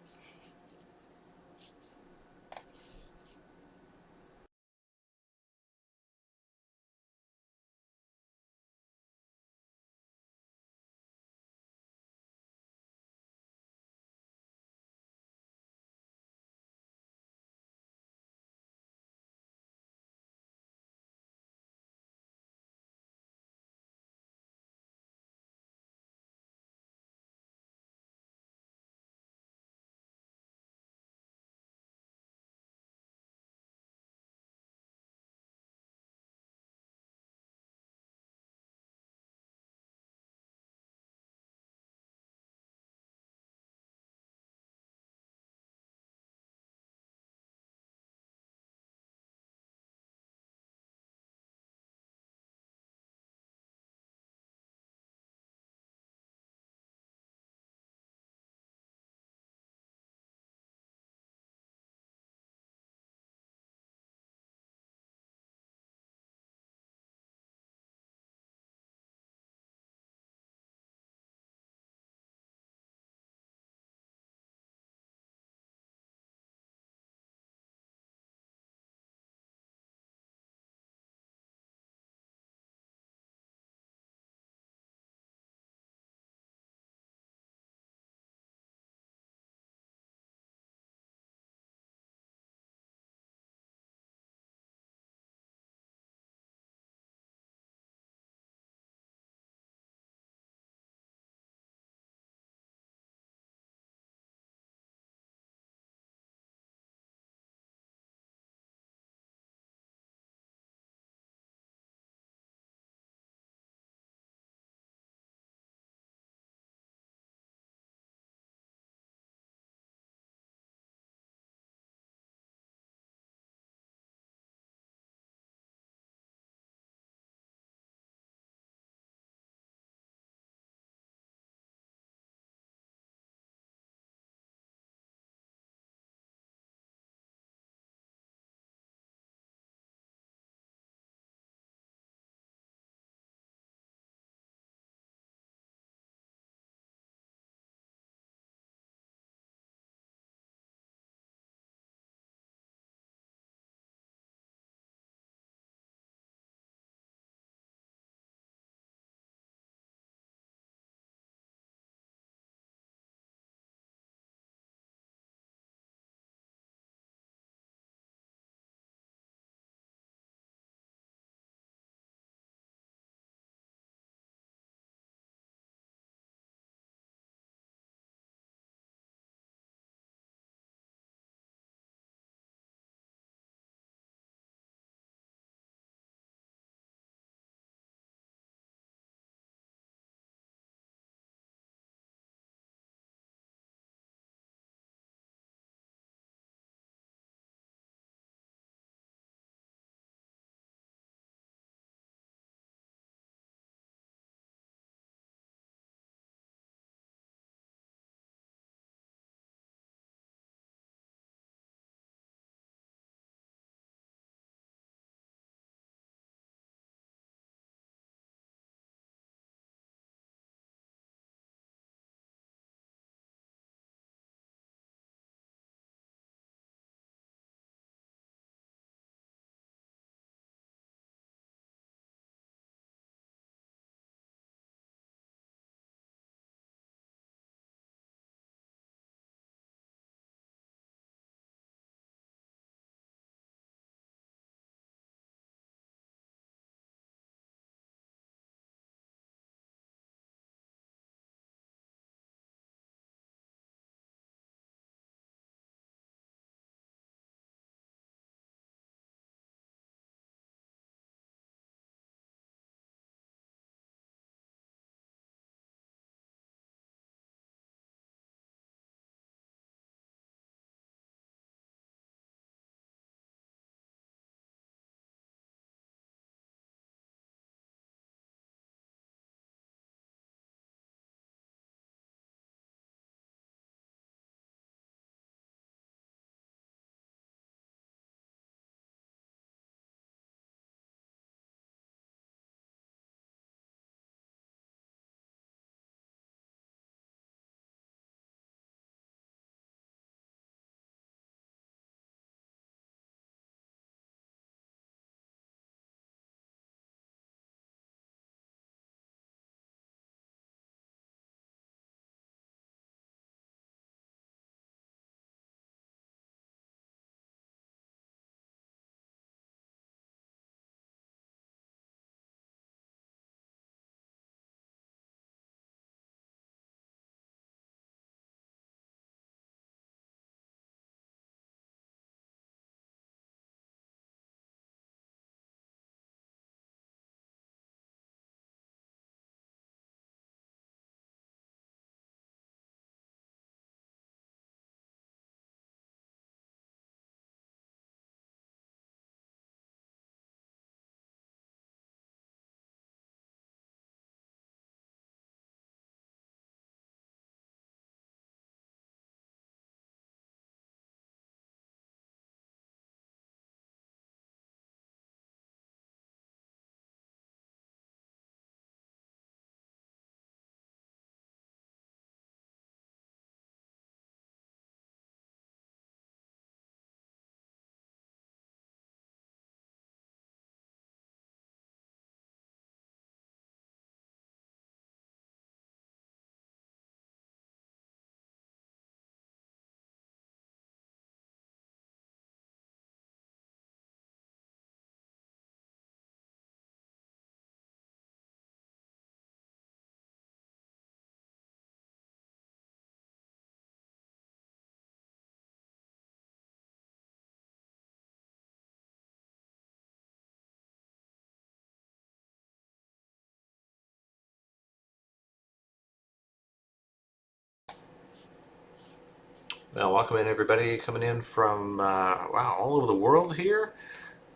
Well, welcome in everybody coming in from, wow, all over the world here.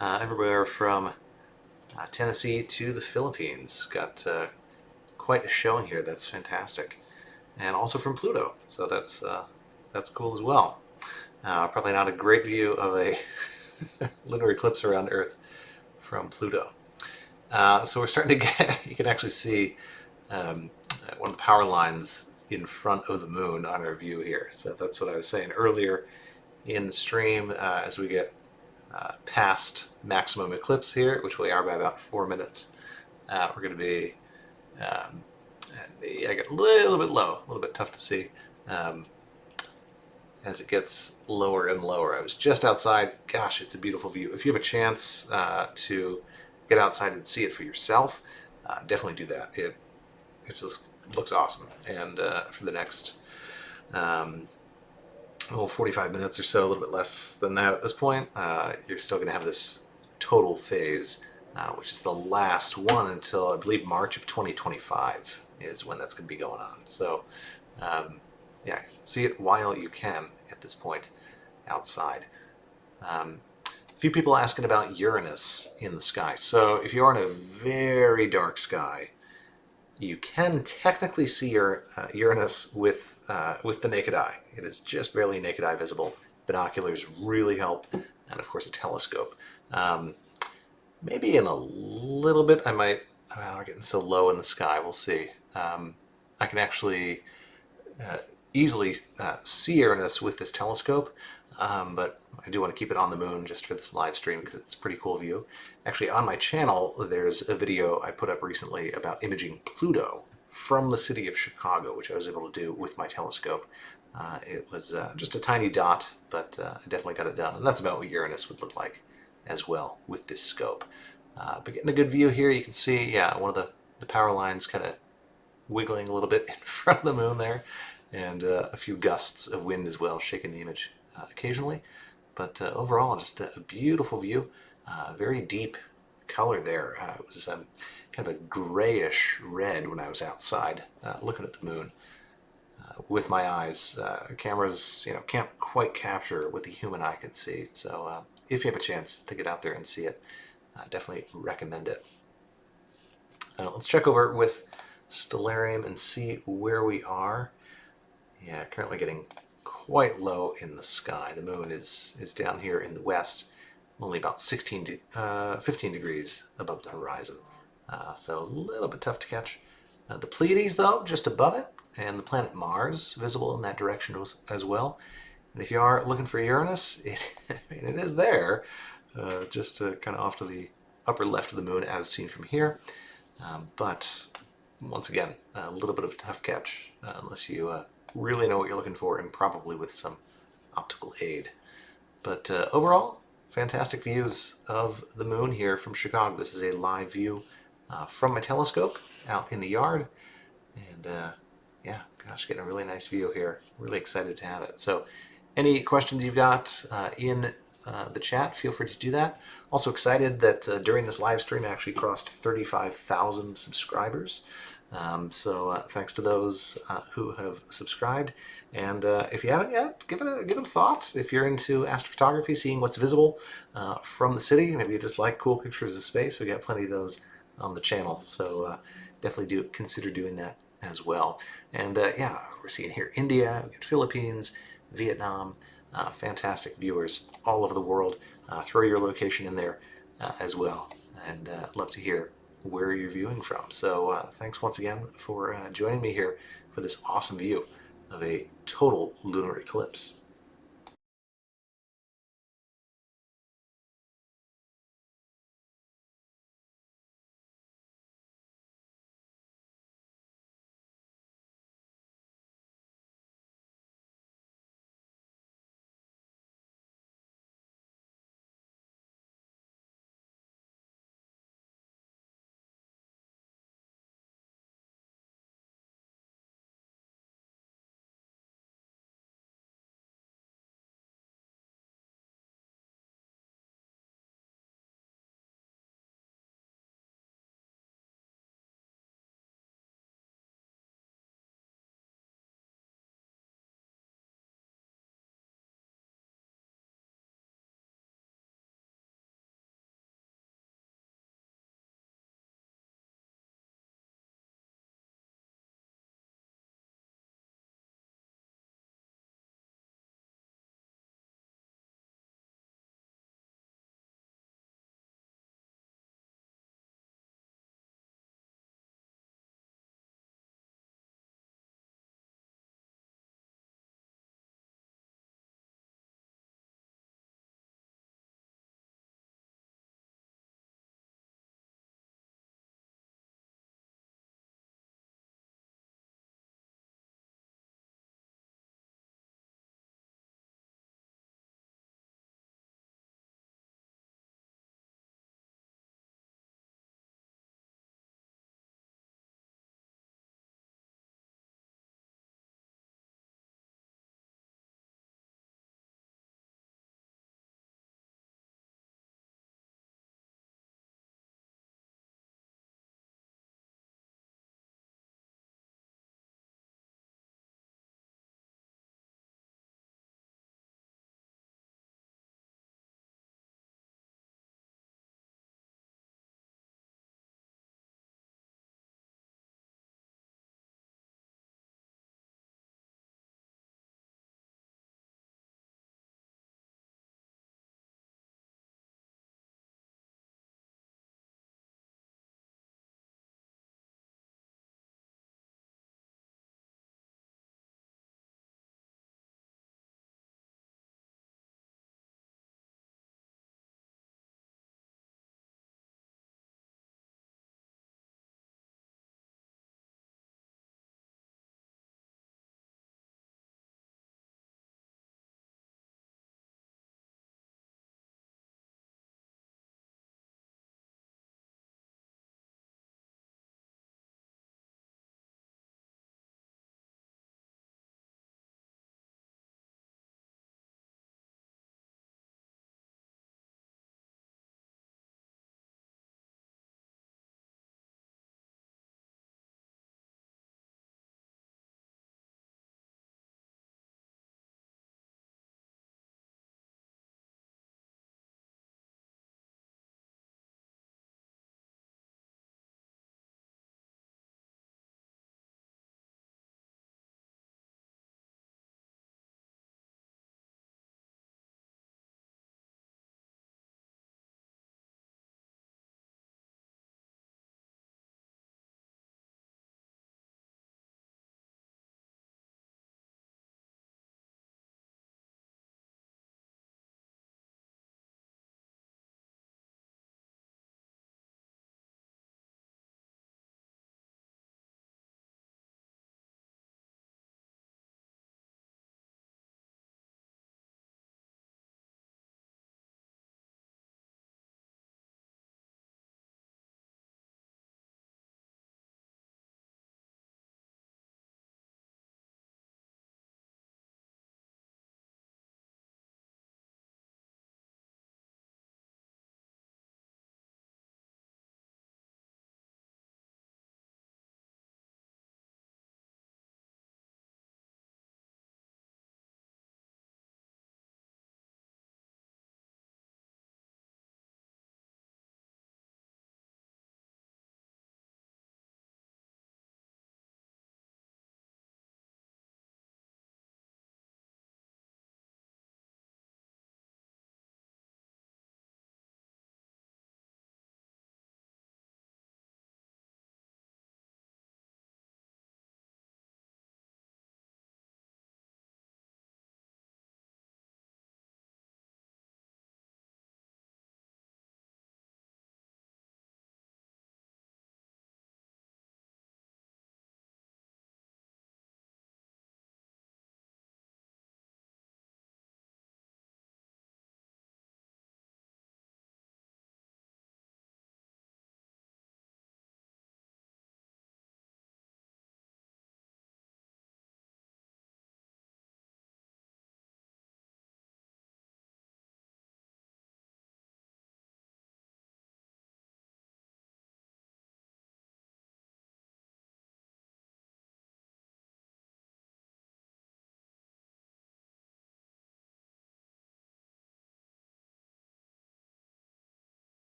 Everywhere from Tennessee to the Philippines. Got quite a showing here. That's fantastic. And also from Pluto. So that's cool as well. Probably not a great view of a lunar eclipse around Earth from Pluto. So we're starting to get, you can actually see one of the power lines in front of the moon on our view here. So that's what I was saying earlier in the stream. As we get past maximum eclipse here, which we are by about 4 minutes, we're going to be I get a little bit low, a little bit tough to see as it gets lower and lower. I was just outside. Gosh, it's a beautiful view. If you have a chance to get outside and see it for yourself, definitely do that. It just looks awesome. And for the next 45 minutes or so, a little bit less than that at this point, you're still going to have this total phase, which is the last one until I believe March of 2025 is when that's going to be going on. So yeah, see it while you can at this point outside. A few people asking about Uranus in the sky. So if you're in a very dark sky, you can technically see your Uranus with the naked eye. It is just barely naked eye visible. Binoculars really help, and of course a telescope. Maybe in a little bit, I might. Well, we're getting so low in the sky. We'll see. I can actually easily see Uranus with this telescope, but I do want to keep it on the moon just for this live stream because it's a pretty cool view. Actually, on my channel, there's a video I put up recently about imaging Pluto from the city of Chicago, which I was able to do with my telescope. It was just a tiny dot, but I definitely got it done. And that's about what Uranus would look like as well with this scope. But getting a good view here, you can see, yeah, one of the power lines kind of wiggling a little bit in front of the moon there, and a few gusts of wind as well, shaking the image occasionally. But overall, just a beautiful view. Very deep color there. It was kind of a grayish red when I was outside looking at the moon with my eyes. Cameras, can't quite capture what the human eye can see. So if you have a chance to get out there and see it, definitely recommend it. Let's check over with stellarium and see where we are. Yeah, currently getting quite low in the sky. The moon is down here in the west, only about 15 degrees above the horizon. So a little bit tough to catch. The Pleiades, though, just above it, and the planet Mars visible in that direction as well. And if you are looking for Uranus, it is there, just kind of off to the upper left of the moon as seen from here. But once again, a little bit of a tough catch unless you really know what you're looking for, and probably with some optical aid. But overall, fantastic views of the moon here from Chicago. This is a live view from my telescope out in the yard. And yeah, gosh, getting a really nice view here. Really excited to have it. So any questions you've got in the chat, feel free to do that. Also excited that during this live stream I actually crossed 35,000 subscribers. So thanks to those who have subscribed. And if you haven't yet, give it a thought. If you're into astrophotography, seeing what's visible from the city, maybe you just like cool pictures of space, we got plenty of those on the channel. So definitely do consider doing that as well. And yeah, we're seeing here India, we got Philippines, Vietnam, fantastic viewers all over the world. Throw your location in there as well. And I'd love to hear where you're viewing from. So thanks once again for joining me here for this awesome view of a total lunar eclipse.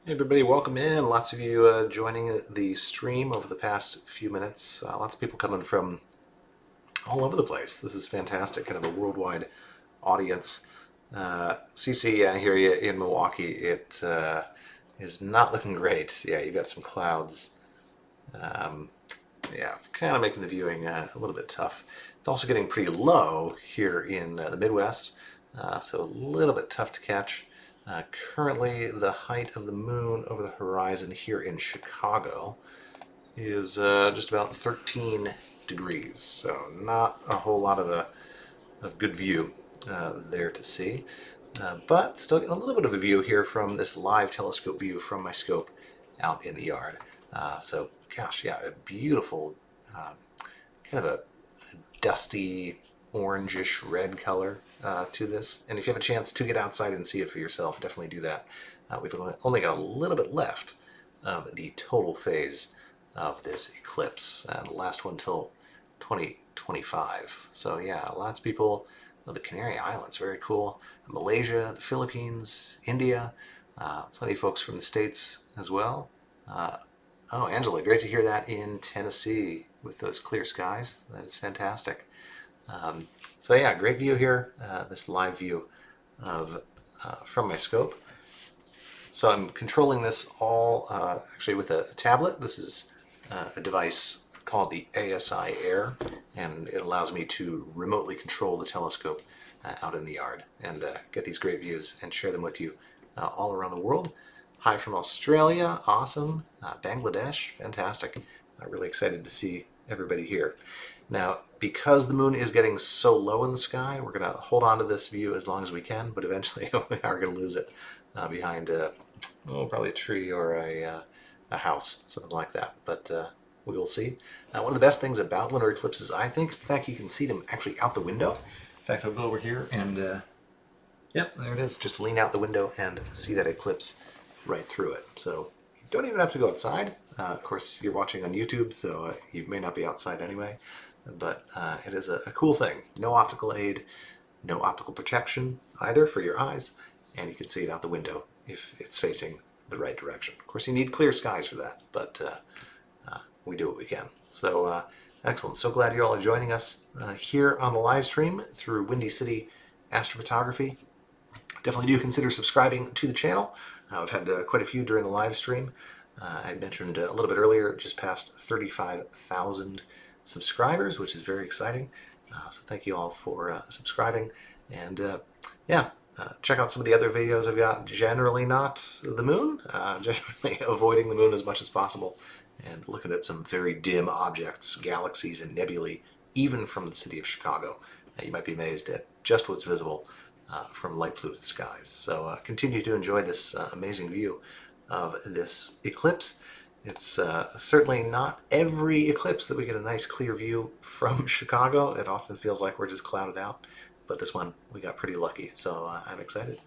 Hey everybody, welcome in. Lots of you joining the stream over the past few minutes. Lots of people coming from all over the place. This is fantastic, kind of a worldwide audience. CC, I hear you in Milwaukee. It is not looking great. Yeah, you've got some clouds. Um, yeah, kind of making the viewing a little bit tough. It's also getting pretty low here in the Midwest, so a little bit tough to catch. Currently, the height of the moon over the horizon here in Chicago is just about 13 degrees, so not a whole lot of good view there to see. But still getting a little bit of a view here from this live telescope view from my scope out in the yard. So, gosh, yeah, a beautiful, kind of a dusty, orangish red color to this. And if you have a chance to get outside and see it for yourself, definitely do that. We've only got a little bit left of the total phase of this eclipse, the last one till 2025. So yeah, lots of people, the Canary Islands, very cool. Malaysia, the Philippines, India, plenty of folks from the States as well. Oh, Angela, great to hear that in Tennessee with those clear skies. That is fantastic. So yeah, great view here, this live view of from my scope. So I'm controlling this all actually with a tablet. This is a device called the ASI Air, and it allows me to remotely control the telescope out in the yard and get these great views and share them with you all around the world. Hi from Australia, awesome. Bangladesh, fantastic. Really excited to see everybody here. Now, because the moon is getting so low in the sky, we're going to hold on to this view as long as we can, but eventually we are going to lose it behind probably a tree or a house, something like that. But we will see. One of the best things about lunar eclipses, I think, is the fact you can see them actually out the window. In fact, I'll go over here and, yep, there it is. Just lean out the window and see that eclipse right through it. So you don't even have to go outside. Of course, you're watching on YouTube, so you may not be outside anyway. But it is a cool thing. No optical aid, no optical protection either for your eyes, and you can see it out the window if it's facing the right direction. Of course, you need clear skies for that, but we do what we can. So excellent. So glad you all are joining us here on the live stream through Windy City Astrophotography. Definitely do consider subscribing to the channel. I've had quite a few during the live stream. I mentioned a little bit earlier, just past 35,000 subscribers, which is very exciting. So thank you all for subscribing. And yeah, check out some of the other videos I've got. Generally not the moon, generally avoiding the moon as much as possible, and looking at some very dim objects, galaxies and nebulae, even from the city of Chicago. You might be amazed at just what's visible from light polluted skies. So continue to enjoy this amazing view of this eclipse. It's certainly not every eclipse that we get a nice clear view from Chicago. It often feels like we're just clouded out, but this one we got pretty lucky, so I'm excited.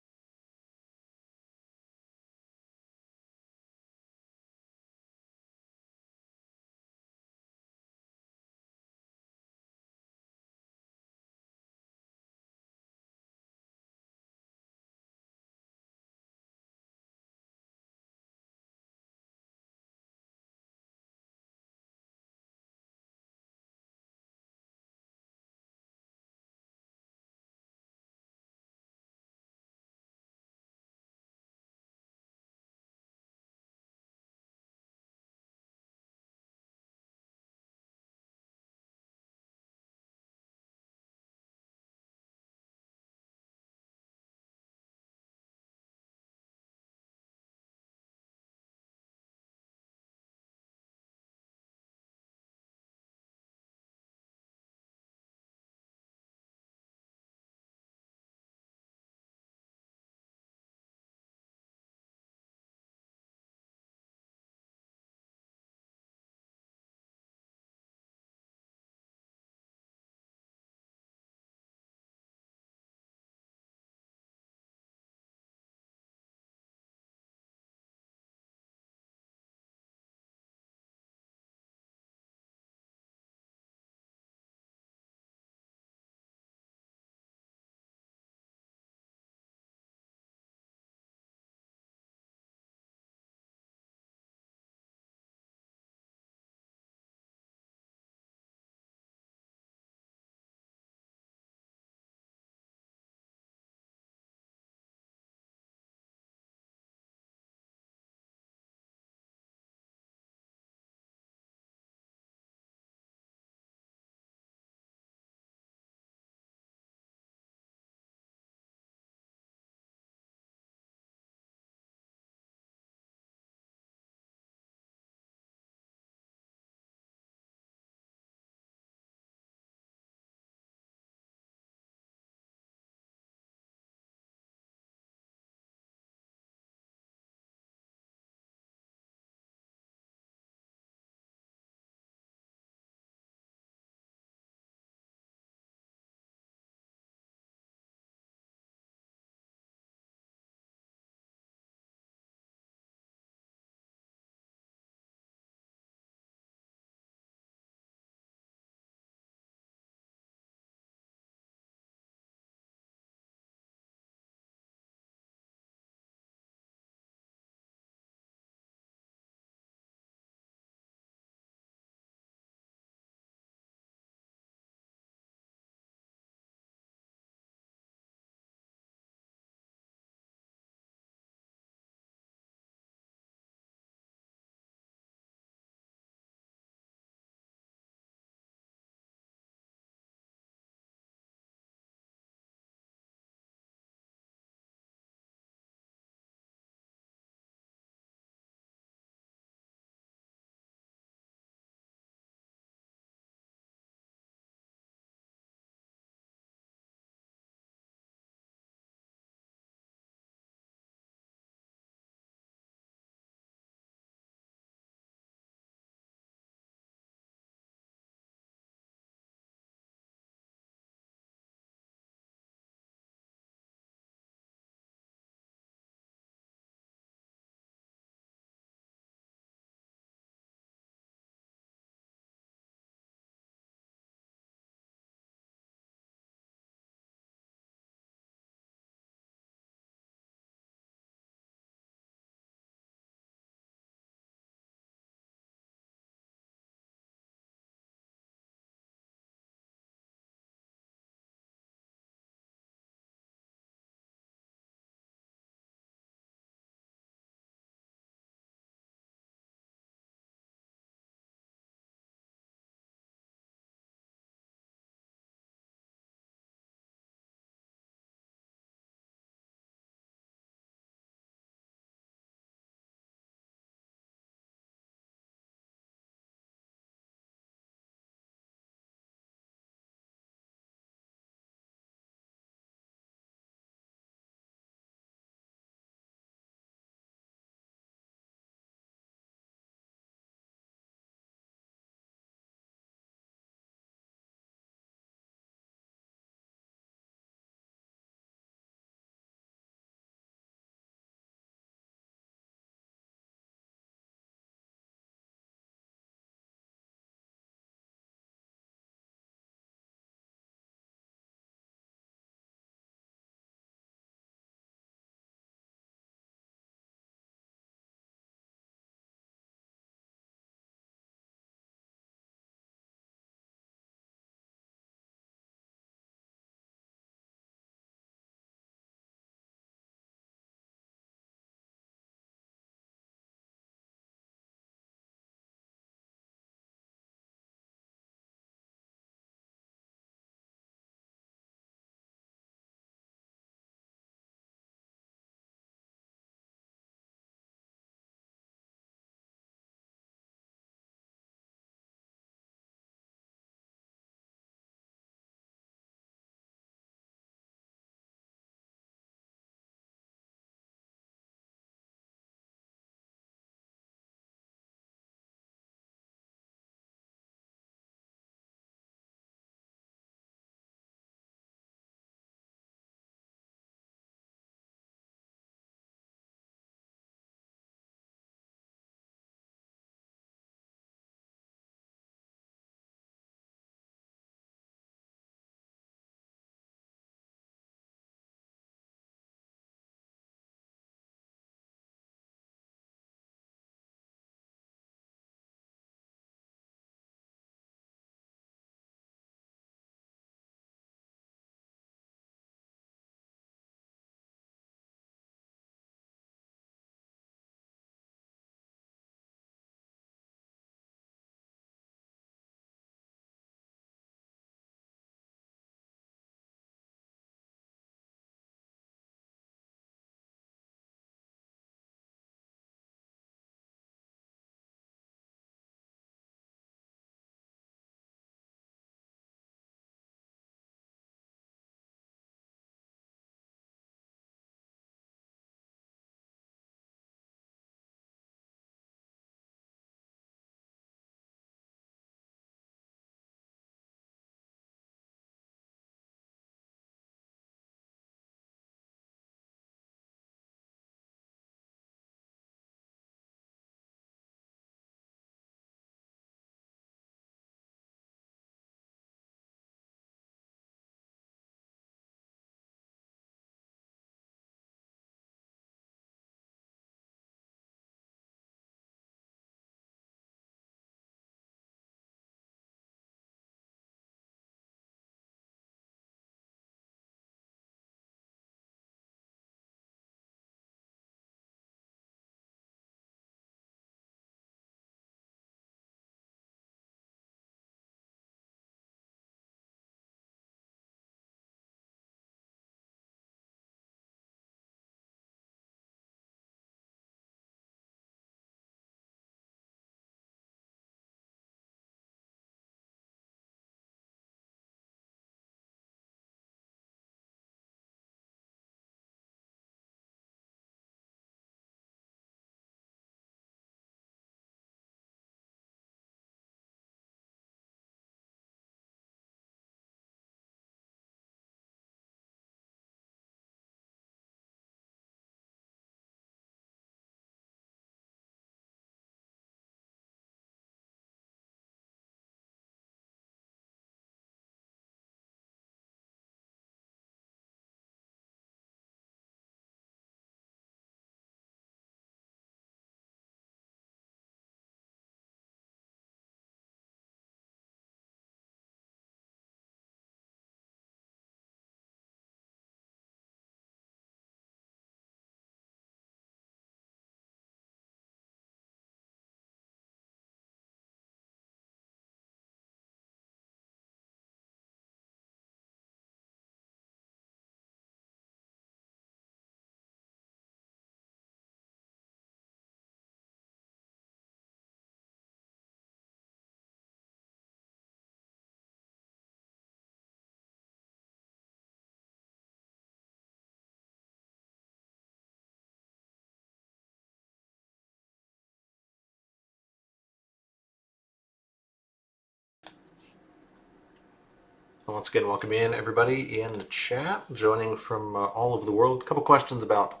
Once again, welcome in everybody in the chat, joining from all over the world. A couple questions about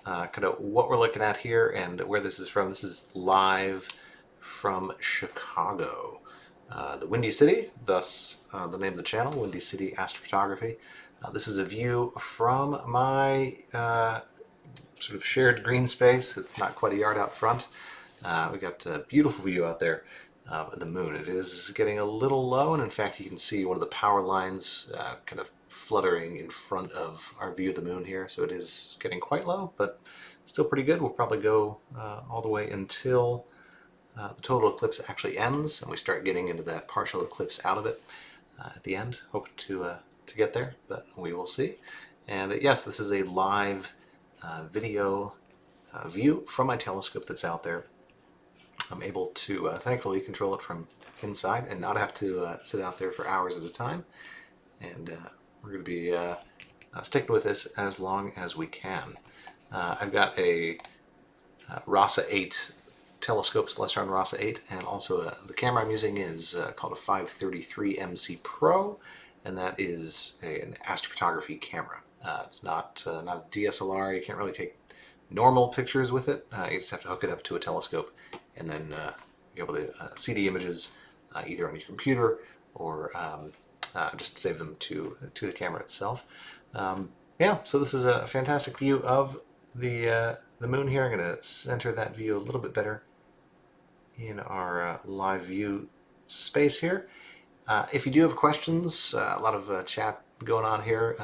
kind of what we're looking at here and where this is from. This is live from Chicago, the Windy City, thus the name of the channel, Windy City Astrophotography. This is a view from my sort of shared green space. It's not quite a yard out front. We got a beautiful view out there of the moon. It is getting a little low, and in fact you can see one of the power lines kind of fluttering in front of our view of the moon here. So it is getting quite low, but still pretty good. We'll probably go all the way until the total eclipse actually ends, and we start getting into that partial eclipse out of it at the end. Hope to get there, but we will see. And yes, this is a live video view from my telescope that's out there. I'm able to thankfully control it from inside and not have to sit out there for hours at a time. And we're going to be sticking with this as long as we can. I've got a RASA 8 telescope, Celestron RASA 8, and also the camera I'm using is called a 533 MC Pro, and that is an astrophotography camera. It's not a DSLR. You can't really take normal pictures with it. You just have to hook it up to a telescope and then be able to see the images either on your computer or just save them to the camera itself. Yeah, so this is a fantastic view of the moon here. I'm going to center that view a little bit better in our live view space here. If you do have questions, a lot of chat going on here,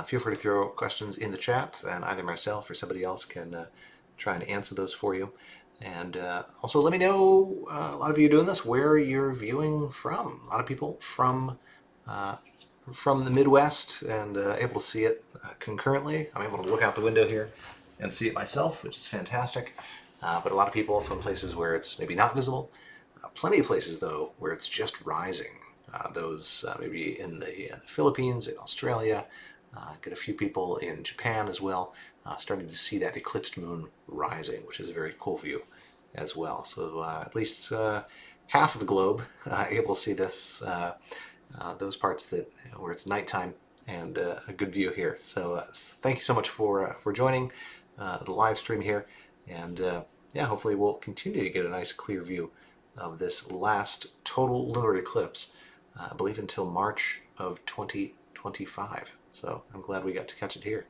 feel free to throw questions in the chat, and either myself or somebody else can try and answer those for you. And also let me know, a lot of you doing this, where you're viewing from. A lot of people from the Midwest and able to see it concurrently. I'm able to look out the window here and see it myself, which is fantastic. But a lot of people from places where it's maybe not visible. Plenty of places, though, where it's just rising. Those maybe in the Philippines, in Australia, get a few people in Japan as well, starting to see that eclipsed moon rising, which is a very cool view as well. So at least half of the globe able to see this, those parts that where it's nighttime, and a good view here. So thank you so much for joining the live stream here, and yeah, hopefully we'll continue to get a nice clear view of this last total lunar eclipse, I believe until March of 2025. So I'm glad we got to catch it here.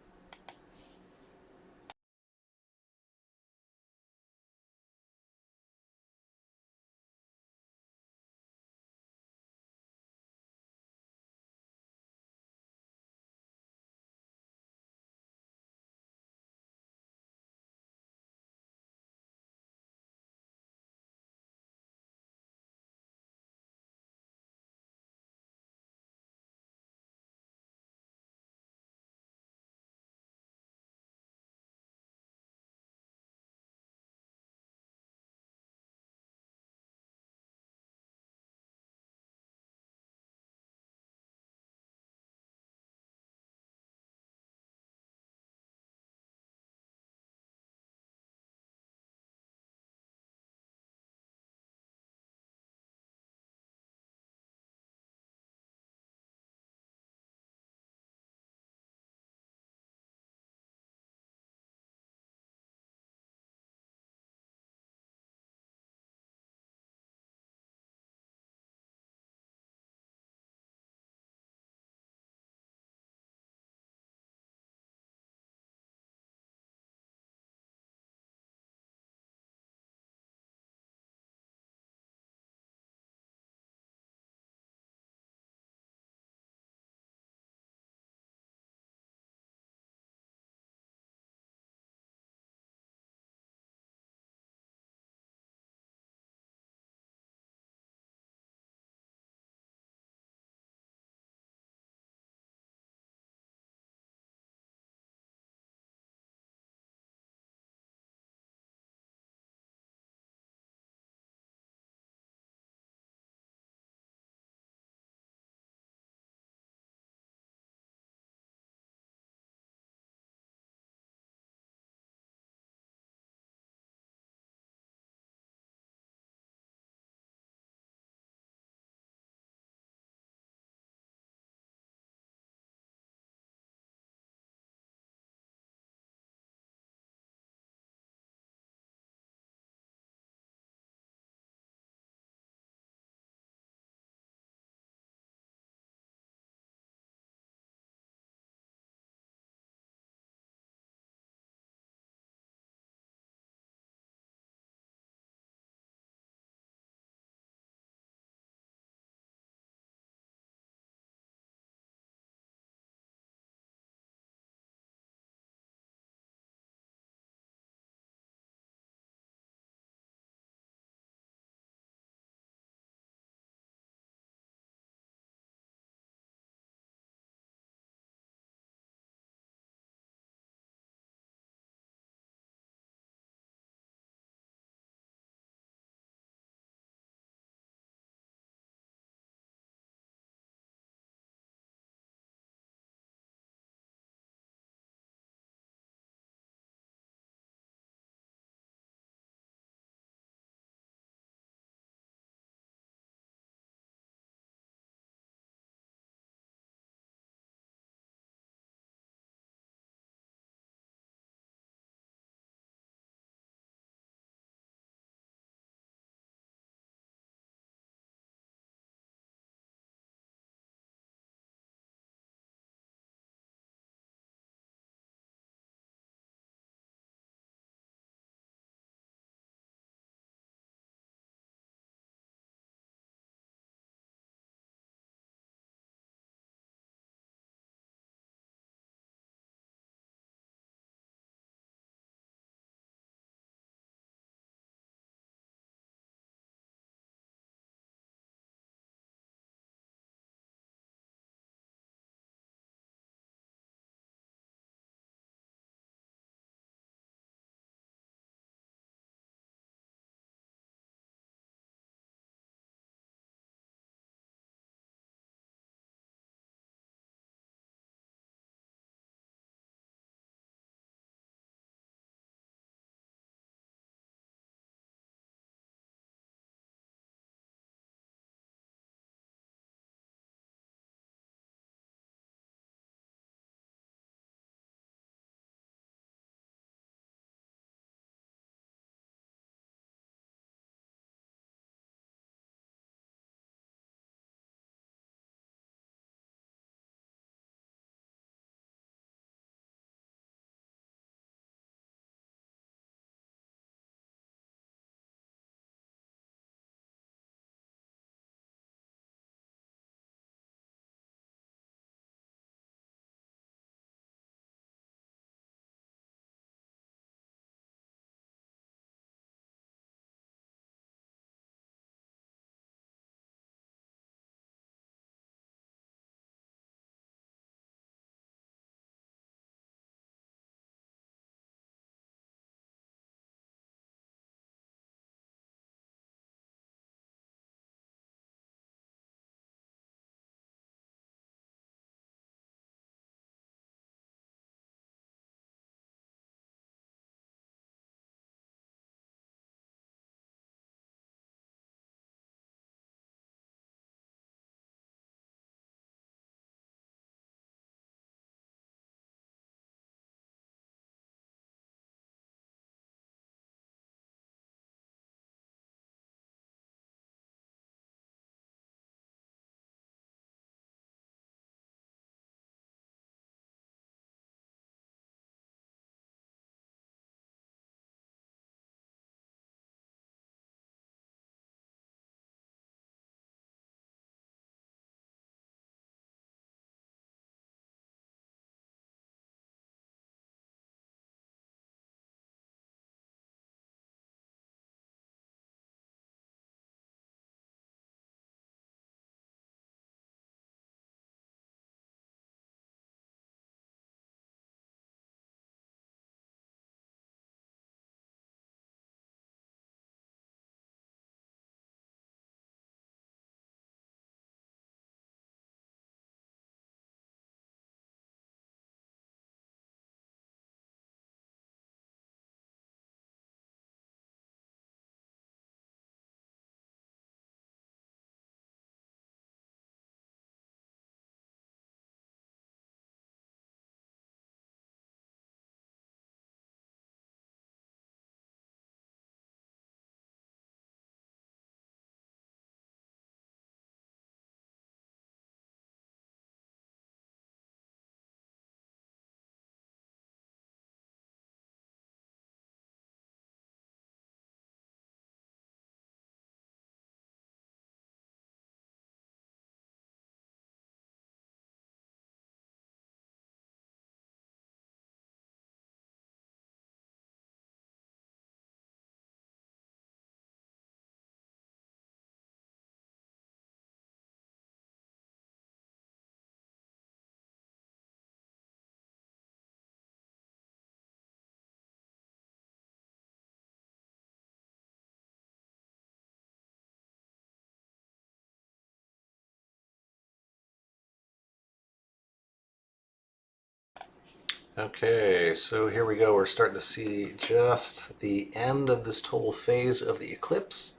Okay, so here we go. We're starting to see just the end of this total phase of the eclipse.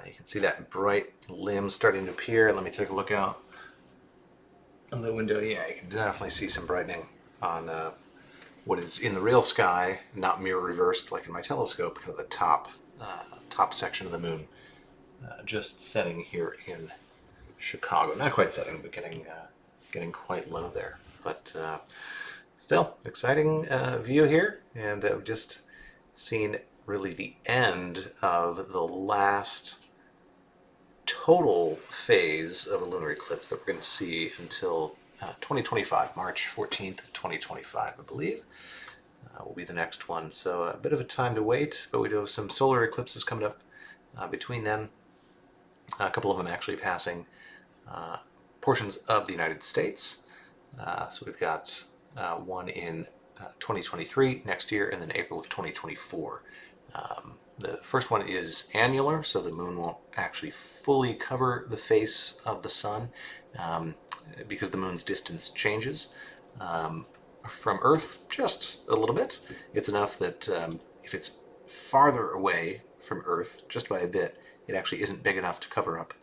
You can see that bright limb starting to appear. Let me take a look out on the window. Yeah, you can definitely see some brightening on what is in the real sky, not mirror reversed like in my telescope, kind of the top section of the moon, just setting here in Chicago. Not quite setting, but getting quite low there. But still, exciting view here, and we've just seen really the end of the last total phase of a lunar eclipse that we're going to see until 2025, March 14th, 2025, I believe. Will be the next one. So a bit of a time to wait, but we do have some solar eclipses coming up between then. A couple of them actually passing portions of the United States. So we've got one in 2023 next year, and then April of 2024. The first one is annular, so the moon won't actually fully cover the face of the sun because the moon's distance changes from Earth just a little bit. It's enough that if it's farther away from Earth, just by a bit, it actually isn't big enough to cover up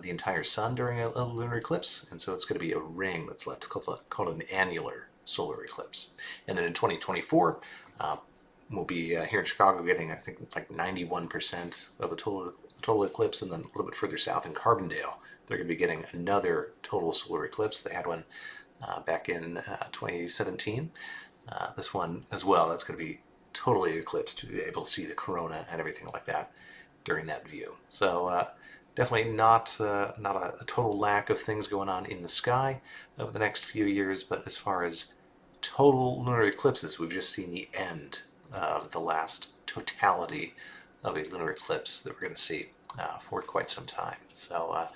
the entire sun during a lunar eclipse, and so it's going to be a ring that's left called an annular solar eclipse. And then in 2024, we'll be here in Chicago getting, I think, like 91% of a total eclipse, and then a little bit further south in Carbondale, they're going to be getting another total solar eclipse. They had one back in 2017. This one as well, that's going to be totally eclipsed to be able to see the corona and everything like that during that view. So definitely not a total lack of things going on in the sky over the next few years, but as far as total lunar eclipses, we've just seen the end of the last totality of a lunar eclipse that we're going to see for quite some time. So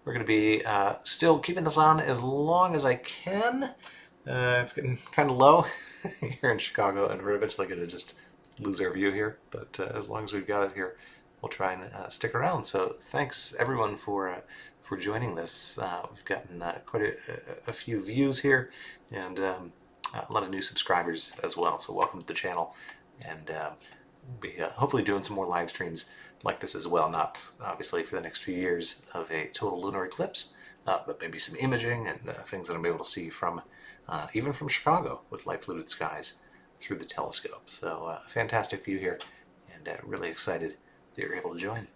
we're going to be still keeping this on as long as I can. It's getting kind of low here in Chicago, and we're eventually going to just lose our view here. But as long as we've got it here, we'll try and stick around. So thanks everyone for joining this. We've gotten quite a few views here, and a lot of new subscribers as well. So welcome to the channel, and we'll be hopefully doing some more live streams like this as well. Not obviously for the next few years of a total lunar eclipse, but maybe some imaging and things that I'm able to see from even from Chicago with light polluted skies through the telescope. So fantastic view here, and really excited that you're able to join.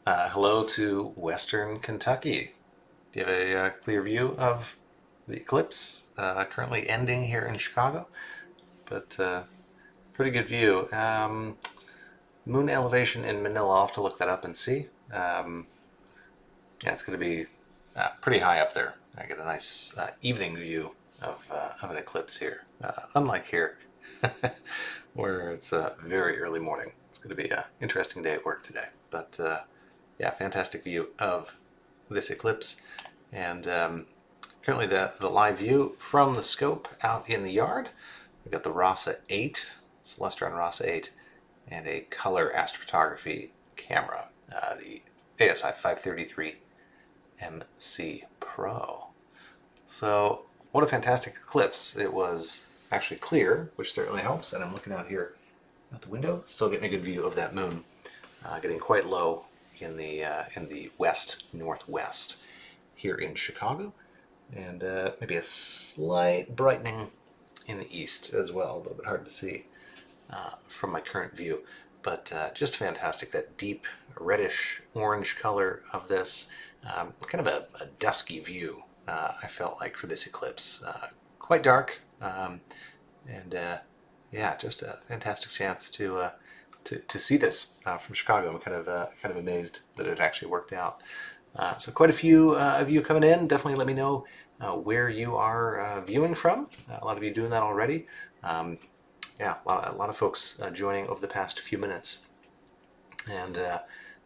Hello to Western Kentucky. Do you have a clear view of the eclipse currently ending here in Chicago? But pretty good view. Moon elevation in Manila, I'll have to look that up and see. Yeah, it's going to be pretty high up there. I get a nice evening view of an eclipse here. Unlike here, where it's very early morning. It's going to be an interesting day at work today. But yeah, fantastic view of this eclipse. And currently the live view from the scope out in the yard. We've got the RASA 8, Celestron RASA 8, and a color astrophotography camera, the ASI 533 MC Pro. So what a fantastic eclipse. It was actually clear, which certainly helps, and I'm looking out here out the window, still getting a good view of that moon, getting quite low in the west northwest here in Chicago, and maybe a slight brightening in the east as well. A little bit hard to see from my current view, but just fantastic. That deep reddish orange color of this, kind of a dusky view. I felt like for this eclipse, quite dark, and yeah, just a fantastic chance to see this from Chicago. I'm kind of amazed that it actually worked out. So quite a few of you coming in. Definitely let me know where you are viewing from. A lot of you doing that already. Yeah, a lot of folks joining over the past few minutes. And yeah,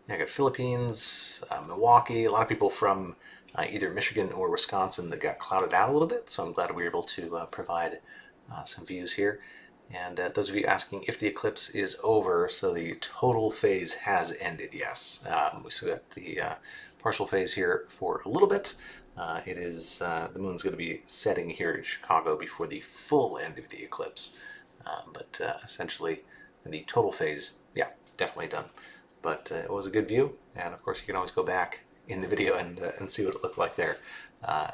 I got Philippines, Milwaukee, a lot of people from either Michigan or Wisconsin that got clouded out a little bit. So I'm glad we were able to provide some views here. And those of you asking if the eclipse is over, so the total phase has ended, yes. We still got the partial phase here for a little bit. It is, the moon's going to be setting here in Chicago before the full end of the eclipse. But essentially, the total phase, yeah, definitely done. But it was a good view, and of course you can always go back in the video and see what it looked like there. Kind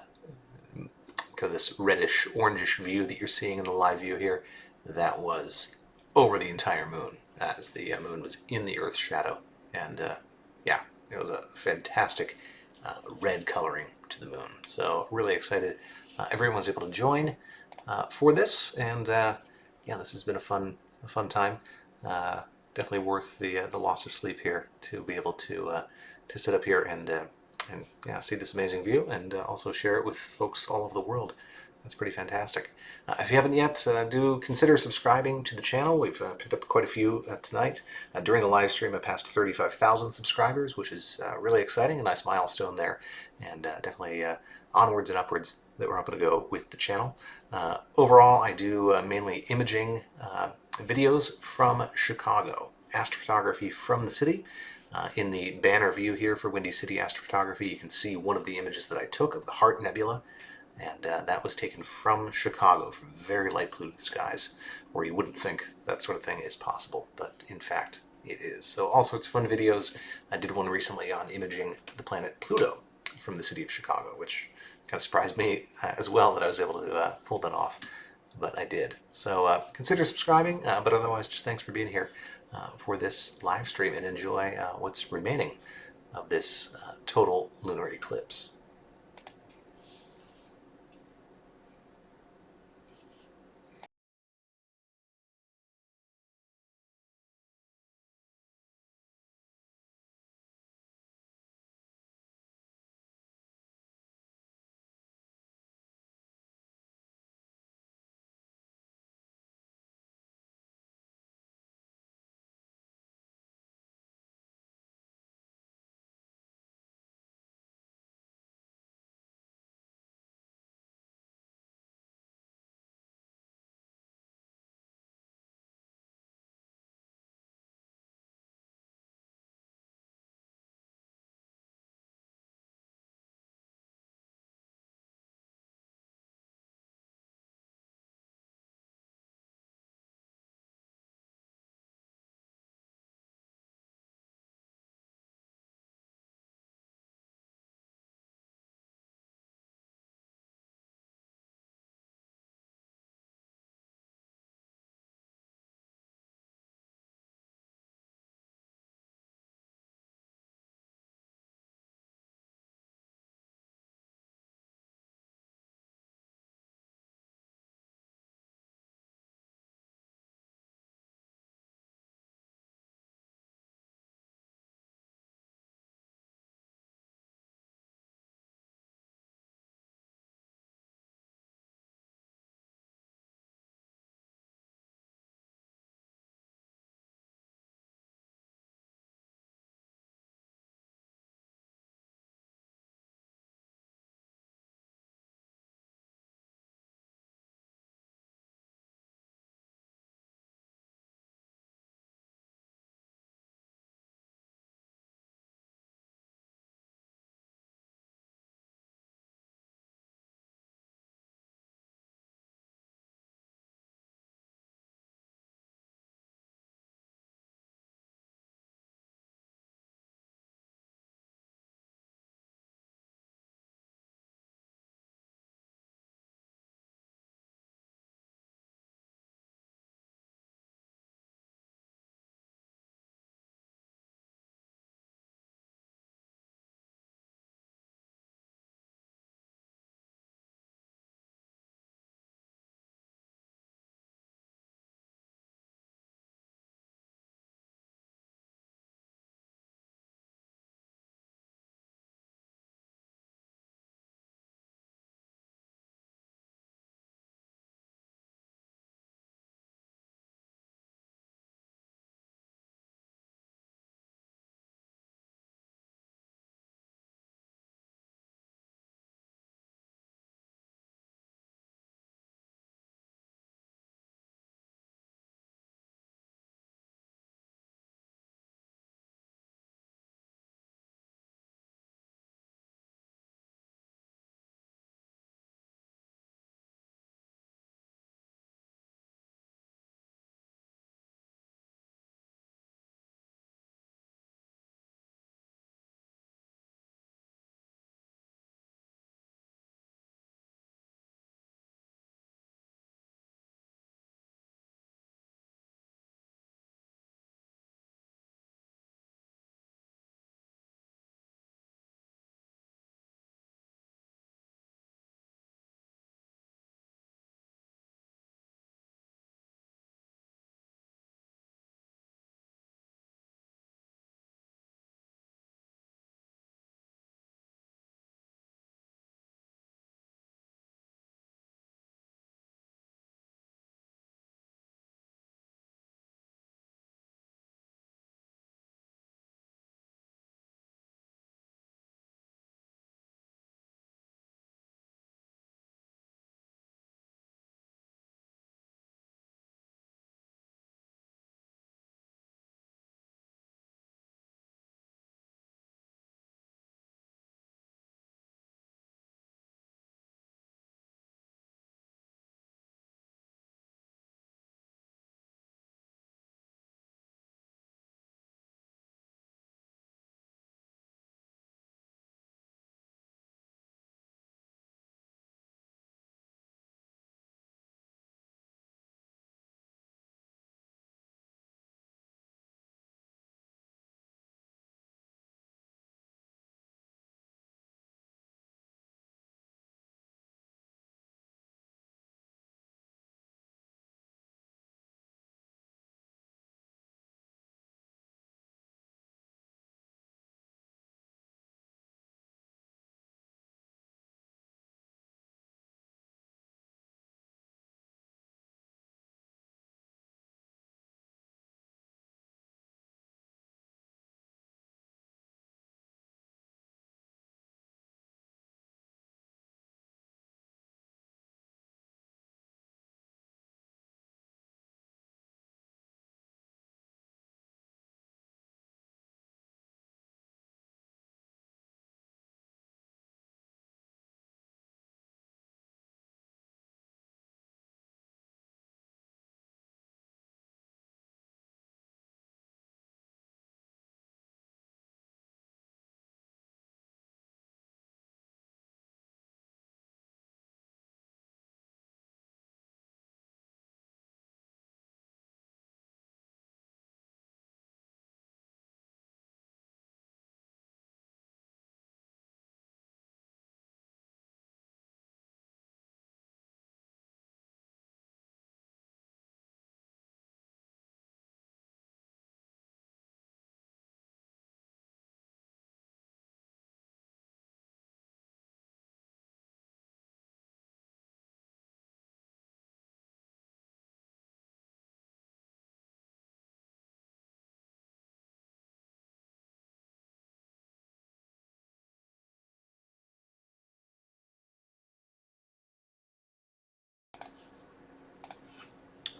of this reddish, orangish view that you're seeing in the live view here, that was over the entire moon, as the moon was in the Earth's shadow. And yeah, it was a fantastic red coloring to the moon. So really excited everyone was able to join for this, and yeah, this has been a fun time. Definitely worth the loss of sleep here to be able to sit up here and yeah, see this amazing view, and also share it with folks all over the world. That's pretty fantastic. If you haven't yet, do consider subscribing to the channel. We've picked up quite a few tonight. During the live stream, I passed 35,000 subscribers, which is really exciting, a nice milestone there, and definitely onwards and upwards that we're hoping to go with the channel. Overall, I do mainly imaging videos from Chicago, astrophotography from the city. In the banner view here for Windy City Astrophotography, you can see one of the images that I took of the Heart Nebula, and that was taken from Chicago, from very light polluted skies, where you wouldn't think that sort of thing is possible, but in fact it is. So all sorts of fun videos. I did one recently on imaging the planet Pluto from the city of Chicago, which kind of surprised me as well that I was able to pull that off, but I did. So consider subscribing, but otherwise just thanks for being here for this live stream, and enjoy what's remaining of this total lunar eclipse.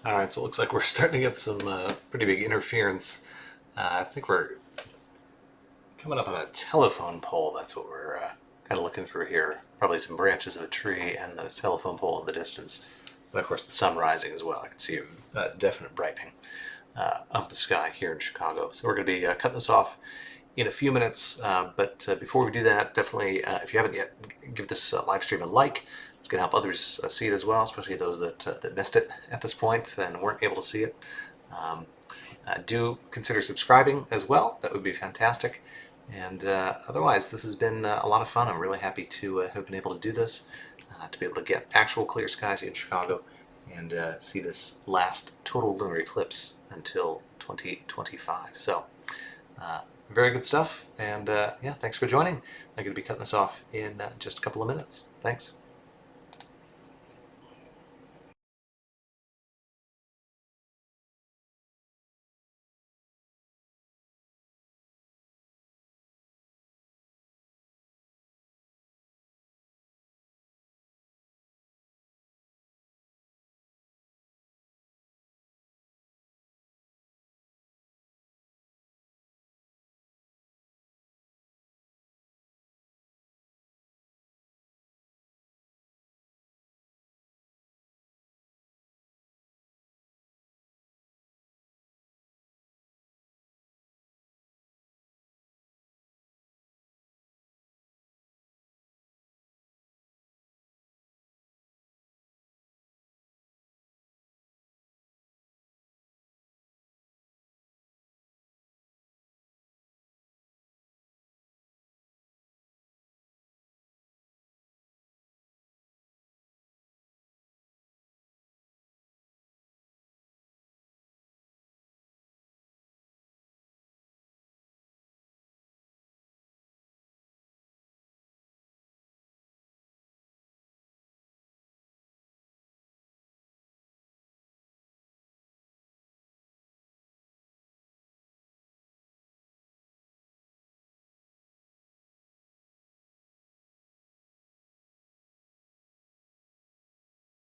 All right, so it looks like we're starting to get some pretty big interference. I think we're coming up on a telephone pole. That's what we're kind of looking through here. Probably some branches of a tree and the telephone pole in the distance. But of course, the sun rising as well. I can see a definite brightening of the sky here in Chicago. So we're going to be cutting this off in a few minutes. But before we do that, definitely, if you haven't yet, give this live stream a like. It's going to help others see it as well, especially those that missed it at this point and weren't able to see it. Do consider subscribing as well. That would be fantastic. And otherwise, this has been a lot of fun. I'm really happy to have been able to do this, to be able to get actual clear skies in Chicago and see this last total lunar eclipse until 2025. So, very good stuff. And yeah, thanks for joining. I'm going to be cutting this off in just a couple of minutes. Thanks.